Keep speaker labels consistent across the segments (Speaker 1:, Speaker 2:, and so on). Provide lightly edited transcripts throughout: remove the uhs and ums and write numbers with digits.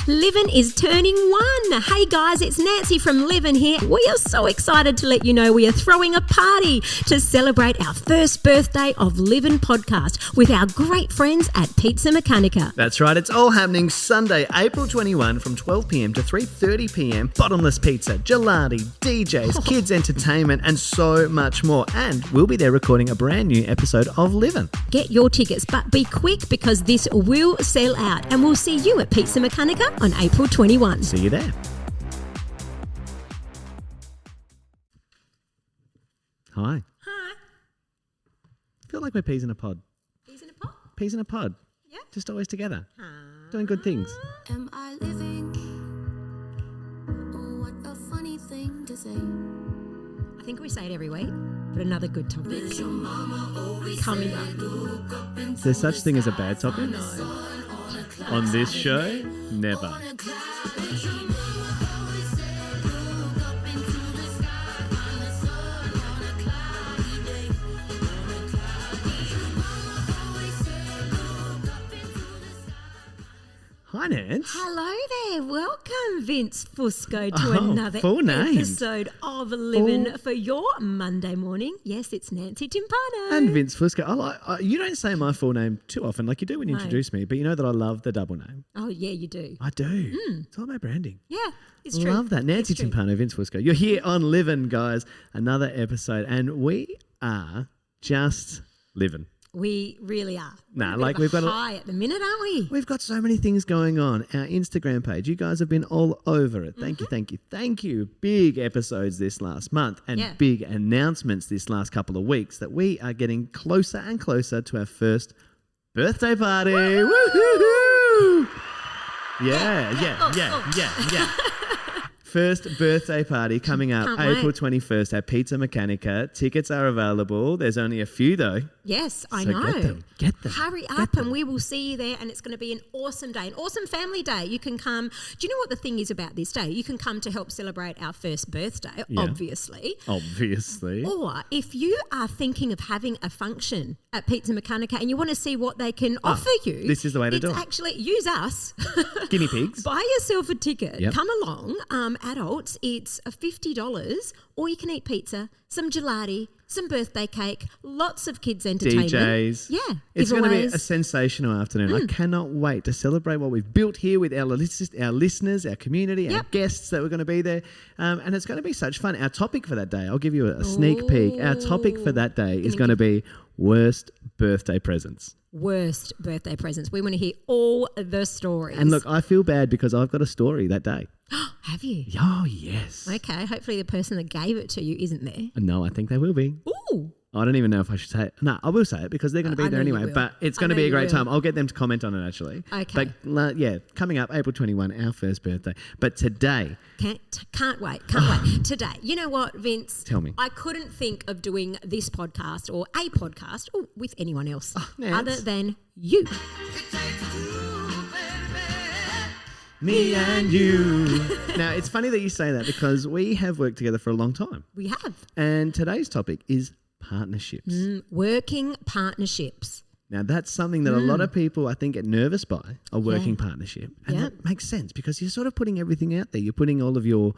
Speaker 1: Livin is turning 1. Hey guys, it's Nancy from Livin here. We are so excited to let you know we are throwing a party to celebrate our first birthday of Livin podcast with our great friends at Pizza Meccanica.
Speaker 2: That's right, it's all happening Sunday, April 21 from 12 p.m. to 3:30 p.m. Bottomless pizza, gelati, DJs, kids entertainment and so much more. And we'll be there recording a brand new episode of Livin.
Speaker 1: Get your tickets, but be quick because this will sell out, and we'll see you at Pizza Meccanica on April 21.
Speaker 2: See you there. Hi.
Speaker 1: Hi.
Speaker 2: I feel like we're peas in a pod.
Speaker 1: Peas in a pot?
Speaker 2: Peas in a pod.
Speaker 1: Yeah.
Speaker 2: Just always together. Doing good things.
Speaker 3: Am I living? Oh, what a funny thing to say.
Speaker 1: I think we say it every week, but another good topic coming up.
Speaker 2: Is there such thing as a bad topic? No. On this show? Never. Hi, Nance.
Speaker 1: Hello there. Welcome, Vince Fusco, to another
Speaker 2: full name.
Speaker 1: episode of Livin for your Monday morning. Yes, it's Nancy Timpano.
Speaker 2: And Vince Fusco. You don't say my full name too often like you do when you introduce me, but you know that I love the double name.
Speaker 1: Oh, yeah, you do.
Speaker 2: I do. It's all about branding.
Speaker 1: Yeah, it's true.
Speaker 2: Love that. Nancy
Speaker 1: It's true.
Speaker 2: Timpano, Vince Fusco. You're here on Livin, guys. Another episode. And we are just living.
Speaker 1: We really are.
Speaker 2: Nah,
Speaker 1: We're
Speaker 2: like
Speaker 1: a bit
Speaker 2: we've
Speaker 1: of
Speaker 2: got
Speaker 1: a high at the minute, aren't we?
Speaker 2: We've got so many things going on. Our Instagram page, you guys have been all over it. Thank you. Big episodes this last month and big announcements this last couple of weeks that we are getting closer and closer to our first birthday party. Woo-hoo-hoo! Yeah. First birthday party coming up
Speaker 1: Can't
Speaker 2: April
Speaker 1: wait.
Speaker 2: 21st at Pizza Meccanica. Tickets are available. There's only a few though.
Speaker 1: Yes, I
Speaker 2: So
Speaker 1: know.
Speaker 2: Get them.
Speaker 1: Hurry up and we will see you there, and it's going to be an awesome day, an awesome family day. You can come. Do you know what the thing is about this day? You can come to help celebrate our first birthday, obviously. Or if you are thinking of having a function at Pizza Meccanica and you want to see what they can offer you.
Speaker 2: This is the way to do it.
Speaker 1: Actually, use us.
Speaker 2: Guinea pigs.
Speaker 1: Buy yourself a ticket.
Speaker 2: Yep.
Speaker 1: Come along. Adults, it's $50, or you can eat pizza, some gelati, some birthday cake, lots of kids entertainment.
Speaker 2: DJs.
Speaker 1: Yeah.
Speaker 2: It's going to be
Speaker 1: giveaways.
Speaker 2: a sensational afternoon. I cannot wait to celebrate what we've built here with our listeners, our community, our guests that we're going to be there. And it's going to be such fun. Our topic for that day, I'll give you a sneak peek. Our topic for that day is going to be worst birthday presents.
Speaker 1: Worst birthday presents. We want to hear all the stories.
Speaker 2: And look, I feel bad because I've got a story that day.
Speaker 1: Have you?
Speaker 2: Oh, yes.
Speaker 1: Okay. Hopefully the person that gave it to you isn't there.
Speaker 2: No, I think they will be.
Speaker 1: Ooh.
Speaker 2: I don't even know if I should say it. No, I will say it because they're going to be
Speaker 1: I
Speaker 2: there
Speaker 1: know you
Speaker 2: anyway.
Speaker 1: will.
Speaker 2: But it's
Speaker 1: I
Speaker 2: going to
Speaker 1: know
Speaker 2: be a
Speaker 1: you
Speaker 2: great
Speaker 1: will.
Speaker 2: time. I'll get them to comment on it actually.
Speaker 1: Okay.
Speaker 2: But coming up April 21, our first birthday. But today...
Speaker 1: Can't wait. Today. You know what, Vince?
Speaker 2: Tell me.
Speaker 1: I couldn't think of doing this podcast or a podcast with anyone else
Speaker 2: Nance.
Speaker 1: other than you.
Speaker 2: Me and you. Now, it's funny that you say that because we have worked together for a long time.
Speaker 1: We have.
Speaker 2: And today's topic is partnerships.
Speaker 1: Working partnerships.
Speaker 2: Now, that's something that a lot of people, I think, get nervous by, a working partnership. And
Speaker 1: Yeah.
Speaker 2: that makes sense because you're sort of putting everything out there. You're putting all of your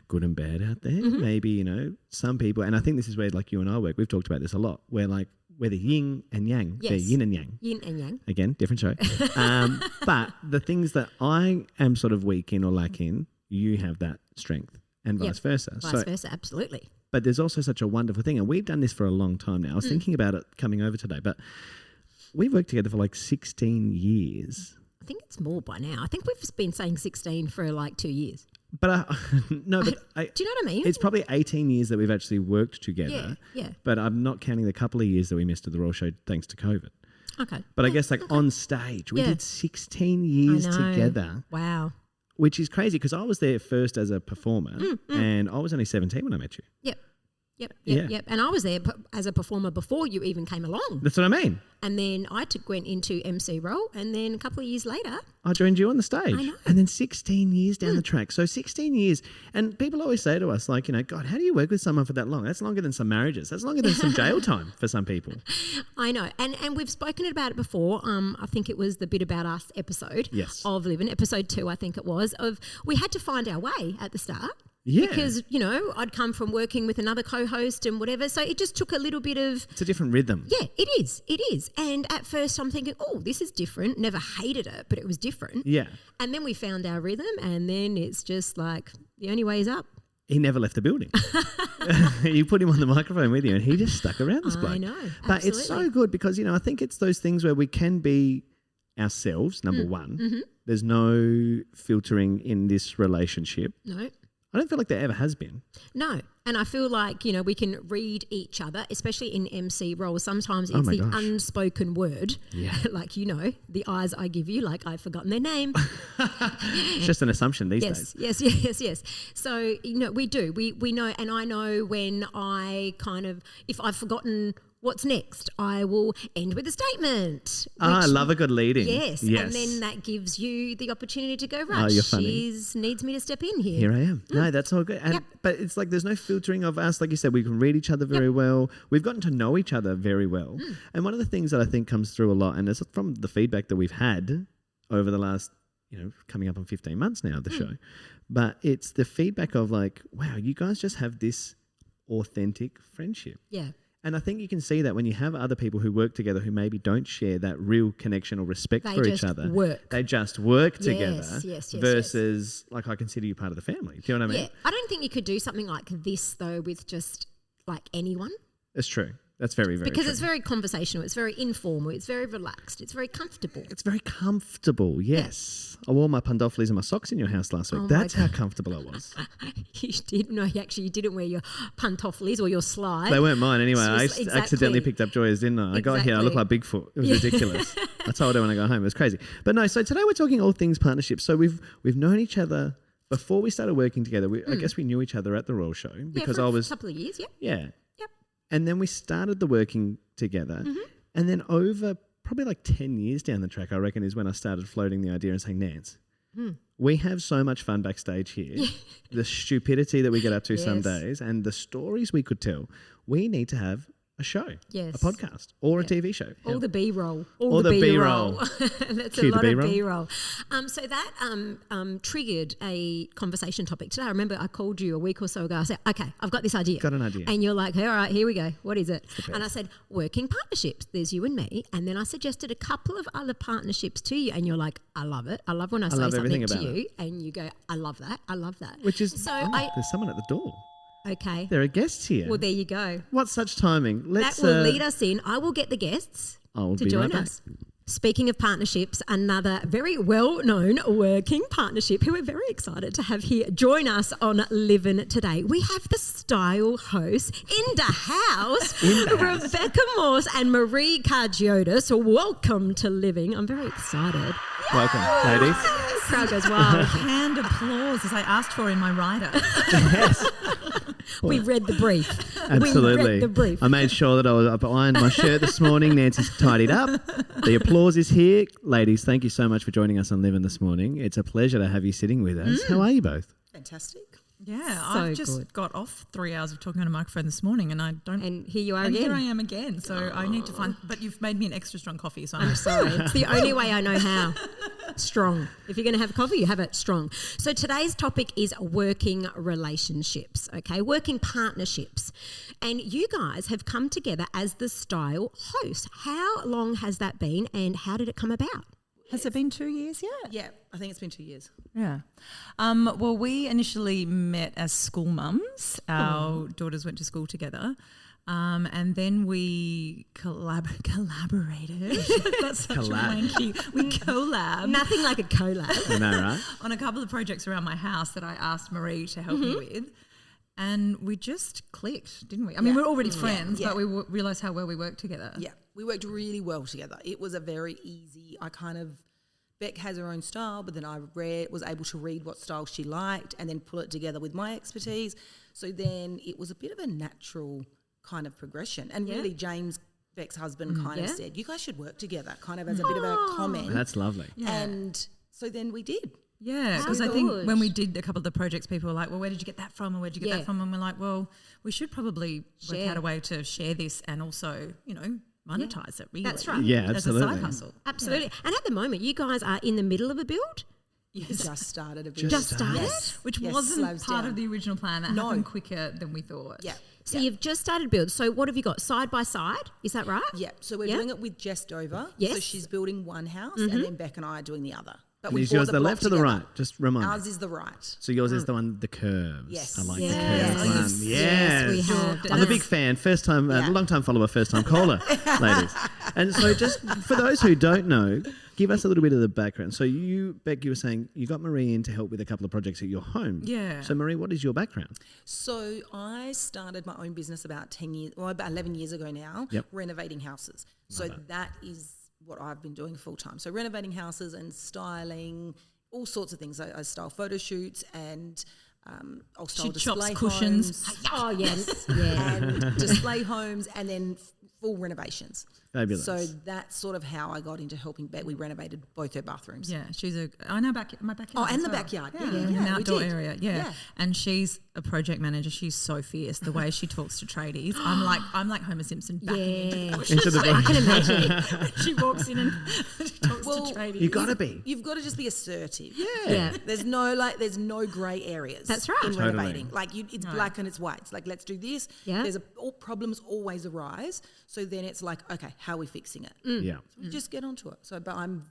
Speaker 2: good and bad out there. Maybe, some people, and I think this is where, like, you and I work. We've talked about this a lot, where, like, we're the yin and yang.
Speaker 1: Yes.
Speaker 2: They're yin and yang.
Speaker 1: Yin and yang.
Speaker 2: Again, different show. But the things that I am sort of weak in or lack in, you have that strength and vice versa.
Speaker 1: Vice versa, absolutely.
Speaker 2: But there's also such a wonderful thing, and we've done this for a long time now. I was thinking about it coming over today, but we've worked together for like 16 years.
Speaker 1: I think it's more by now. I think we've been saying 16 for like 2 years.
Speaker 2: But
Speaker 1: do you know what I mean?
Speaker 2: It's probably 18 years that we've actually worked together.
Speaker 1: Yeah.
Speaker 2: But I'm not counting the couple of years that we missed at the Royal Show thanks to COVID.
Speaker 1: Okay.
Speaker 2: But I guess on stage, we did 16 years
Speaker 1: I know.
Speaker 2: together.
Speaker 1: Wow.
Speaker 2: Which is crazy because I was there first as a performer and I was only 17 when I met you.
Speaker 1: Yep. Yep. And I was there as a performer before you even came along.
Speaker 2: That's what I mean.
Speaker 1: And then I went into MC role, and then a couple of years later,
Speaker 2: I joined you on the stage.
Speaker 1: I know.
Speaker 2: And then 16 years down the track. So 16 years. And people always say to us, like, God, how do you work with someone for that long? That's longer than some marriages. That's longer than some jail time for some people.
Speaker 1: I know. And we've spoken about it before. I think it was the Bit About Us episode of Livin, episode 2, I think it was, of we had to find our way at the start.
Speaker 2: Yeah.
Speaker 1: Because, I'd come from working with another co-host and whatever. So it just took a little bit of...
Speaker 2: It's a different rhythm.
Speaker 1: Yeah, it is. It is. And at first I'm thinking, oh, this is different. Never hated it, but it was different.
Speaker 2: Yeah.
Speaker 1: And then we found our rhythm, and then it's just like the only way is up.
Speaker 2: He never left the building. You put him on the microphone with you and he just stuck around this bloke.
Speaker 1: I know.
Speaker 2: But
Speaker 1: absolutely.
Speaker 2: it's so good because, I think it's those things where we can be ourselves, number one. Mm-hmm. There's no filtering in this relationship.
Speaker 1: No.
Speaker 2: I don't feel like there ever has been.
Speaker 1: No. And I feel like, we can read each other, especially in MC roles. Sometimes it's the unspoken word.
Speaker 2: Yeah.
Speaker 1: Like, the eyes I give you, like I've forgotten their name.
Speaker 2: It's just an assumption these days.
Speaker 1: Yes. So, we do. We know, and I know when if I've forgotten what's next, I will end with a statement.
Speaker 2: I love a good lead-in.
Speaker 1: Yes. And then that gives you the opportunity to go, right,
Speaker 2: you're funny.
Speaker 1: She needs me to step in here.
Speaker 2: Here I am. No, that's all good. But it's like there's no filtering of us. Like you said, we can read each other very well. We've gotten to know each other very well. And one of the things that I think comes through a lot, and it's from the feedback that we've had over the last, coming up on 15 months now of the show, but it's the feedback of like, wow, you guys just have this authentic friendship.
Speaker 1: Yeah.
Speaker 2: And I think you can see that when you have other people who work together who maybe don't share that real connection or respect for each other. They just work together versus like I consider you part of the family. Do you know what I mean?
Speaker 1: Yeah. I don't think you could do something like this though with just like anyone.
Speaker 2: It's true. That's very, very
Speaker 1: because
Speaker 2: true.
Speaker 1: It's very conversational. It's very informal. It's very relaxed. It's very comfortable.
Speaker 2: It's very comfortable, yes. I wore my pantoffelis and my socks in your house last week. That's how comfortable I was.
Speaker 1: You did? No, you didn't wear your pantoffelis or your slide.
Speaker 2: They weren't mine anyway. I accidentally picked up Joya's, didn't I? I got here, I looked like Bigfoot. It was ridiculous. I told her when I got home. It was crazy. But no, so today we're talking all things partnerships. So we've known each other before we started working together. I guess we knew each other at the Royal Show because
Speaker 1: for
Speaker 2: I was
Speaker 1: a couple of years.
Speaker 2: Yeah. And then we started the working together. Mm-hmm. And then over probably like 10 years down the track, I reckon, is when I started floating the idea and saying, Nance, we have so much fun backstage here. The stupidity that we get up to some days and the stories we could tell. We need to have a show, a podcast or a TV show.
Speaker 1: All the B-roll. All the B-roll. That's
Speaker 2: Cue
Speaker 1: a lot
Speaker 2: B-roll.
Speaker 1: of B-roll. So that triggered a conversation topic today. I remember I called you a week or so ago. I said, okay, I've got this idea.
Speaker 2: Got an idea.
Speaker 1: And you're like, all right, here we go. What is it? And I said, working partnerships. There's you and me. And then I suggested a couple of other partnerships to you. And you're like, I love it. I love when I say something to you. And you go, I love that. I love that.
Speaker 2: Which is, there's someone at the door.
Speaker 1: Okay.
Speaker 2: There are guests here.
Speaker 1: Well, there you go.
Speaker 2: What such timing?
Speaker 1: That will lead us in. I will get the guests to join us. Speaking of partnerships, another very well-known working partnership who we're very excited to have here join us on Livin today. We have the style hosts in the house, Rebecca Morse and Marie Cargiotis. Welcome to Livin. I'm very excited.
Speaker 2: Welcome, ladies.
Speaker 1: Crowd goes wild.
Speaker 4: Hand applause as I asked for in my rider.
Speaker 2: Yes.
Speaker 1: We read the brief.
Speaker 2: Absolutely.
Speaker 1: We read the brief.
Speaker 2: I made sure that I ironed my shirt this morning. Nancy's tidied up. The applause is here. Ladies, thank you so much for joining us on Livin this morning. It's a pleasure to have you sitting with us. How are you both?
Speaker 4: Fantastic. Yeah, I've just got off 3 hours of talking on a microphone this morning and I don't...
Speaker 1: And here you are
Speaker 4: and
Speaker 1: again.
Speaker 4: here I am again. So I need to find... But you've made me an extra strong coffee, so
Speaker 1: I'm sorry. It's the only way I know how. Strong. If you're going to have coffee, you have it strong. So today's topic is working relationships, okay? Working partnerships. And you guys have come together as the style host. How long has that been and how did it come about?
Speaker 4: Has it been 2 years yet?
Speaker 5: Yeah, I think it's been 2 years.
Speaker 4: Yeah. Well, we initially met as school mums. Our daughters went to school together. And then we collaborated. That's such a wanky. We collabed.
Speaker 1: Nothing like a collab.
Speaker 2: I know, right?
Speaker 4: On a couple of projects around my house that I asked Marie to help me with. And we just clicked, didn't we? I mean, we're already friends, but we realised how well we worked together.
Speaker 5: Yeah, we worked really well together. It was a very easy, I kind of Beck has her own style, but then I was able to read what style she liked and then pull it together with my expertise. So then it was a bit of a natural kind of progression. And really James, Beck's husband, kind of said, you guys should work together, kind of as a bit of a comment.
Speaker 2: That's lovely.
Speaker 5: Yeah. And so then we did.
Speaker 4: Yeah, because I think when we did a couple of the projects, people were like, well, where did you get that from, or where did you get that from? And we're like, well, we should probably work out a way to share this and also, monetize it, really.
Speaker 1: That's right.
Speaker 2: Yeah, absolutely.
Speaker 4: As a side hustle.
Speaker 1: Absolutely. Yeah. And at the moment, you guys are in the middle of a build?
Speaker 5: Just started a bit.
Speaker 1: Just started?
Speaker 5: Yes.
Speaker 4: Which wasn't part of the original plan. That happened quicker than we thought.
Speaker 5: Yeah.
Speaker 1: So you've just started build. So what have you got? Side by side? Is that right?
Speaker 5: Yeah. So we're doing it with Jess Dover.
Speaker 1: Yes.
Speaker 5: So she's building one house and then Beck and I are doing the other. But
Speaker 2: And is yours the left or the right? Just remind me.
Speaker 5: Ours is the right.
Speaker 2: So yours is the one, the curves.
Speaker 5: Yes.
Speaker 2: I like
Speaker 1: Yes.
Speaker 2: the curves
Speaker 1: Yes.
Speaker 2: one.
Speaker 1: Yes, we have.
Speaker 2: I'm a big fan. First time, long time follower, first time caller, ladies. And so just for those who don't know, give us a little bit of the background. So you, Beck, you were saying you got Marie in to help with a couple of projects at your home.
Speaker 4: Yeah.
Speaker 2: So Marie, what is your background?
Speaker 5: So I started my own business about 11 years ago now, renovating houses. So that is what I've been doing full time. So renovating houses and styling, all sorts of things. I style photo shoots and I'll style display
Speaker 4: cushions.
Speaker 5: homes.
Speaker 1: Oh, yes.
Speaker 5: And display homes and then full renovations.
Speaker 2: Fabulous.
Speaker 5: So that's sort of how I got into helping Beck. We renovated both her bathrooms.
Speaker 4: Yeah, I know my backyard.
Speaker 5: Oh, and the
Speaker 4: as well.
Speaker 5: backyard.
Speaker 4: Yeah,
Speaker 5: Yeah,
Speaker 4: an
Speaker 5: we
Speaker 4: outdoor
Speaker 5: did.
Speaker 4: area. Yeah. And she's a project manager. She's so fierce. The way she talks to tradies, I'm like Homer Simpson backing into the bush.
Speaker 2: Into the
Speaker 1: I can imagine.
Speaker 4: She walks in and she talks
Speaker 5: Well,
Speaker 4: to tradies.
Speaker 2: You got to be.
Speaker 5: You've got to just be assertive.
Speaker 1: Yeah.
Speaker 5: There's no grey areas.
Speaker 1: That's right.
Speaker 5: In
Speaker 2: Totally.
Speaker 5: renovating, it's black and it's white. It's like, let's do this.
Speaker 1: Yeah.
Speaker 5: All problems always arise. So then it's like, okay, how are we fixing it?
Speaker 2: Yeah.
Speaker 5: So we just get onto it. So, but I'm,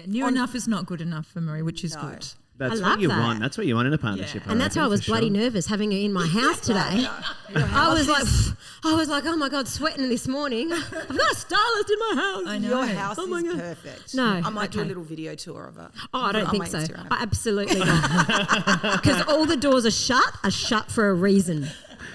Speaker 4: New enough is not good enough for Marie, which is good.
Speaker 2: That's
Speaker 1: love
Speaker 2: what you
Speaker 1: that.
Speaker 2: want. That's what you want in a partnership.
Speaker 1: And that's why I was bloody nervous having her in my house today. I was like, oh my God, sweating this morning. I've got a stylist in my house.
Speaker 4: I know.
Speaker 5: Your house
Speaker 1: Oh my
Speaker 5: is
Speaker 1: God.
Speaker 5: perfect.
Speaker 1: No,
Speaker 5: I might do a
Speaker 1: okay.
Speaker 5: little video tour of it.
Speaker 1: Oh, I don't
Speaker 5: on
Speaker 1: think
Speaker 5: my
Speaker 1: so.
Speaker 5: Instagram.
Speaker 1: Absolutely not. Because all the doors are shut for a reason.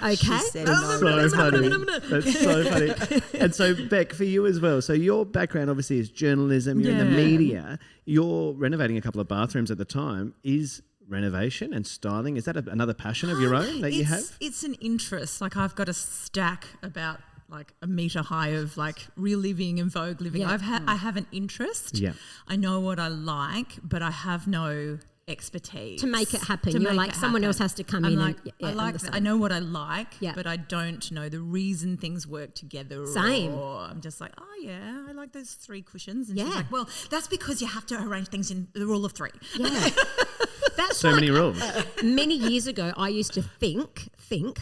Speaker 1: Okay.
Speaker 5: She said
Speaker 2: So
Speaker 5: no.
Speaker 2: funny. That's so funny. And so, Beck, for you as well. So your background obviously is journalism. You're in the media. You're renovating a couple of bathrooms at the time. Is renovation and styling, is that another passion of your own that you have?
Speaker 4: It's an interest. Like I've got a stack about like a metre high of like Real Living and Vogue Living.
Speaker 1: Yeah.
Speaker 4: I have an interest.
Speaker 2: Yeah.
Speaker 4: I know what I like, but I have no expertise
Speaker 1: To make it happen.
Speaker 4: to
Speaker 1: You're
Speaker 4: make
Speaker 1: like,
Speaker 4: it
Speaker 1: someone
Speaker 4: happen.
Speaker 1: else has to come
Speaker 4: I'm
Speaker 1: in
Speaker 4: like,
Speaker 1: and
Speaker 4: I like
Speaker 1: understand.
Speaker 4: I know what I like,
Speaker 1: Yeah.
Speaker 4: but I don't know the reason things work together.
Speaker 1: Same.
Speaker 4: Or I'm just like, oh yeah, I like those 3 cushions. And
Speaker 1: Yeah.
Speaker 4: she's like, well, that's because you have to arrange things in the rule of 3.
Speaker 1: Yeah. That's
Speaker 2: So many rules.
Speaker 1: many years ago, I used to think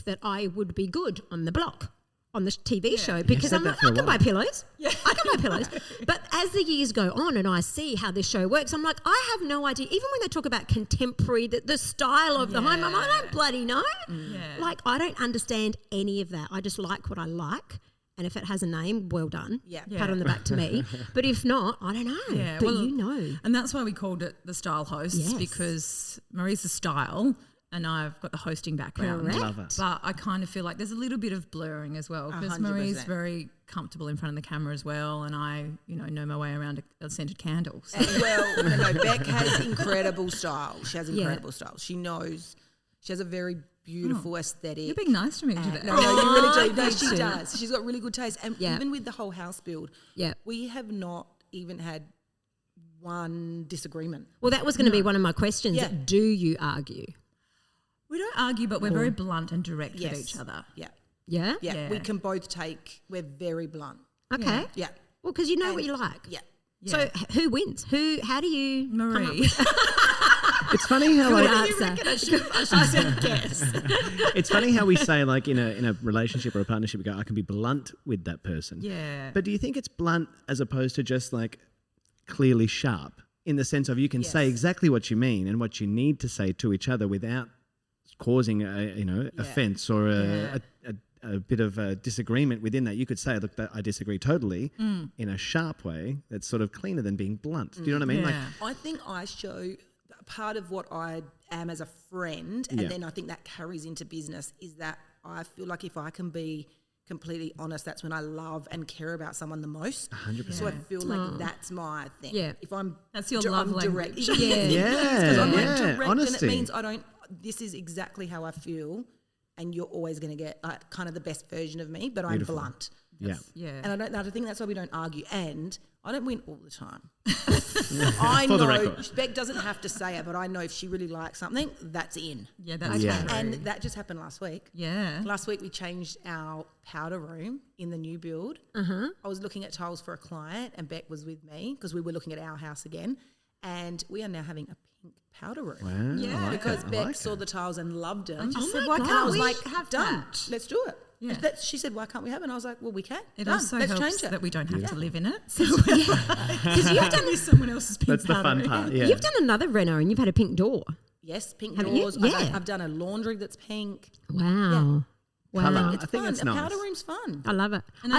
Speaker 1: that I would be good on the block, on the TV show, because
Speaker 2: said
Speaker 1: I'm
Speaker 2: that
Speaker 1: like,
Speaker 2: for a
Speaker 1: I can
Speaker 2: while.
Speaker 1: buy pillows. Yeah. I can buy pillows. But as the years go on and I see how this show works, I'm like, I have no idea. Even when they talk about contemporary, the style of the home, I'm like, I don't bloody know.
Speaker 4: Yeah.
Speaker 1: Like, I don't understand any of that. I just like what I like. And if it has a name, well done.
Speaker 5: Yeah.
Speaker 1: Pat on the back to me. But if not, I don't know.
Speaker 4: Yeah,
Speaker 1: but
Speaker 4: well,
Speaker 1: you know.
Speaker 4: And that's why we called it the Style Hosts,
Speaker 1: Yes.
Speaker 4: because Marie's the style and I've got the hosting background.
Speaker 1: Correct.
Speaker 2: Love it.
Speaker 4: But I kind of feel like there's a little bit of blurring as well, because
Speaker 5: 100%.
Speaker 4: Marie's very comfortable in front of the camera as well, and I, know my way around a scented candle. So.
Speaker 5: Well, no, Beck has incredible style. She has incredible style. She knows. She has a very beautiful aesthetic.
Speaker 4: You're being nice to me today.
Speaker 5: No, you really do. No,
Speaker 1: Thank
Speaker 5: she
Speaker 1: you.
Speaker 5: does. She's got really good taste. And
Speaker 1: Yeah.
Speaker 5: even with the whole house build,
Speaker 1: Yeah.
Speaker 5: we have not even had one disagreement.
Speaker 1: Well, that was going to be one of my questions.
Speaker 5: Yeah.
Speaker 1: Do you argue?
Speaker 4: We don't argue, but we're very blunt and direct
Speaker 5: Yes.
Speaker 4: with each other.
Speaker 5: Yeah.
Speaker 1: Yeah?
Speaker 5: Yeah.
Speaker 4: Yeah.
Speaker 5: We can both we're very blunt.
Speaker 1: Okay.
Speaker 5: Yeah.
Speaker 1: Well, because you know what you like.
Speaker 5: Yeah.
Speaker 1: So who wins? How do you come up
Speaker 4: Marie.
Speaker 1: with
Speaker 2: It's funny how
Speaker 1: good
Speaker 2: like,
Speaker 1: answer?
Speaker 5: I said guess.
Speaker 2: it's funny how we say like in a relationship or a partnership, we go, I can be blunt with that person.
Speaker 4: Yeah.
Speaker 2: But do you think it's blunt as opposed to just like clearly sharp in the sense of you can say
Speaker 5: Yes.
Speaker 2: exactly what you mean and what you need to say to each other without causing a offense or a bit of a disagreement within that? You could say, look, I disagree totally in a sharp way that's sort of cleaner than being blunt. Do you know what I mean? Like,
Speaker 4: Yeah.
Speaker 5: I think I show part of what I am as a friend, and
Speaker 2: Yeah.
Speaker 5: then I think that carries into business, is that I feel like if I can be completely honest, that's when I love and care about someone the most.
Speaker 2: 100%.
Speaker 5: So I feel like that's my thing.
Speaker 1: Yeah.
Speaker 5: If I'm
Speaker 4: That's your love
Speaker 5: direct,
Speaker 4: language.
Speaker 5: because I'm direct,
Speaker 2: honesty.
Speaker 5: and it means this is exactly how I feel, and you're always going to get like kind of the best version of me, but I'm blunt.
Speaker 2: Yeah.
Speaker 5: And I think that's why we don't argue. And I don't win all the time. I
Speaker 2: For the
Speaker 5: know
Speaker 2: record.
Speaker 5: Beck doesn't have to say it, but I know if she really likes something, that's in.
Speaker 4: Yeah, that's
Speaker 2: Yeah.
Speaker 4: true.
Speaker 5: And that just happened last week.
Speaker 4: Yeah.
Speaker 5: Last week we changed our powder room in the new build. I was looking at tiles for a client, and Beck was with me because we were looking at our house again. And we are now having a pink powder room.
Speaker 2: Wow.
Speaker 4: Yeah.
Speaker 2: I like
Speaker 5: Because
Speaker 2: it. I
Speaker 5: Beck
Speaker 2: like
Speaker 5: saw
Speaker 2: it.
Speaker 5: the tiles and loved them.
Speaker 4: just said,
Speaker 1: my
Speaker 4: why
Speaker 1: God.
Speaker 5: And I
Speaker 4: can't
Speaker 5: was
Speaker 4: we
Speaker 5: like,
Speaker 4: have
Speaker 5: done.
Speaker 4: that?
Speaker 5: Let's do it.
Speaker 4: Yeah.
Speaker 5: She said, why can't we have it? And I was like, well, we can.
Speaker 4: It
Speaker 5: Done.
Speaker 4: also
Speaker 5: Let's
Speaker 4: helps
Speaker 5: change it.
Speaker 4: that we don't have to live in it. So
Speaker 1: Because you've done this.
Speaker 4: someone else's pink
Speaker 2: That's the fun
Speaker 4: powder.
Speaker 2: part. Yeah.
Speaker 1: You've done another reno and you've had a pink door.
Speaker 5: Yes, pink
Speaker 1: Haven't you?
Speaker 5: doors.
Speaker 1: Yeah.
Speaker 5: I've done a laundry that's pink.
Speaker 1: Wow. Wow.
Speaker 2: Colour.
Speaker 5: It's
Speaker 2: I think
Speaker 5: fun.
Speaker 2: it's
Speaker 5: a powder
Speaker 2: nice.
Speaker 5: room's fun.
Speaker 1: I love it.
Speaker 4: And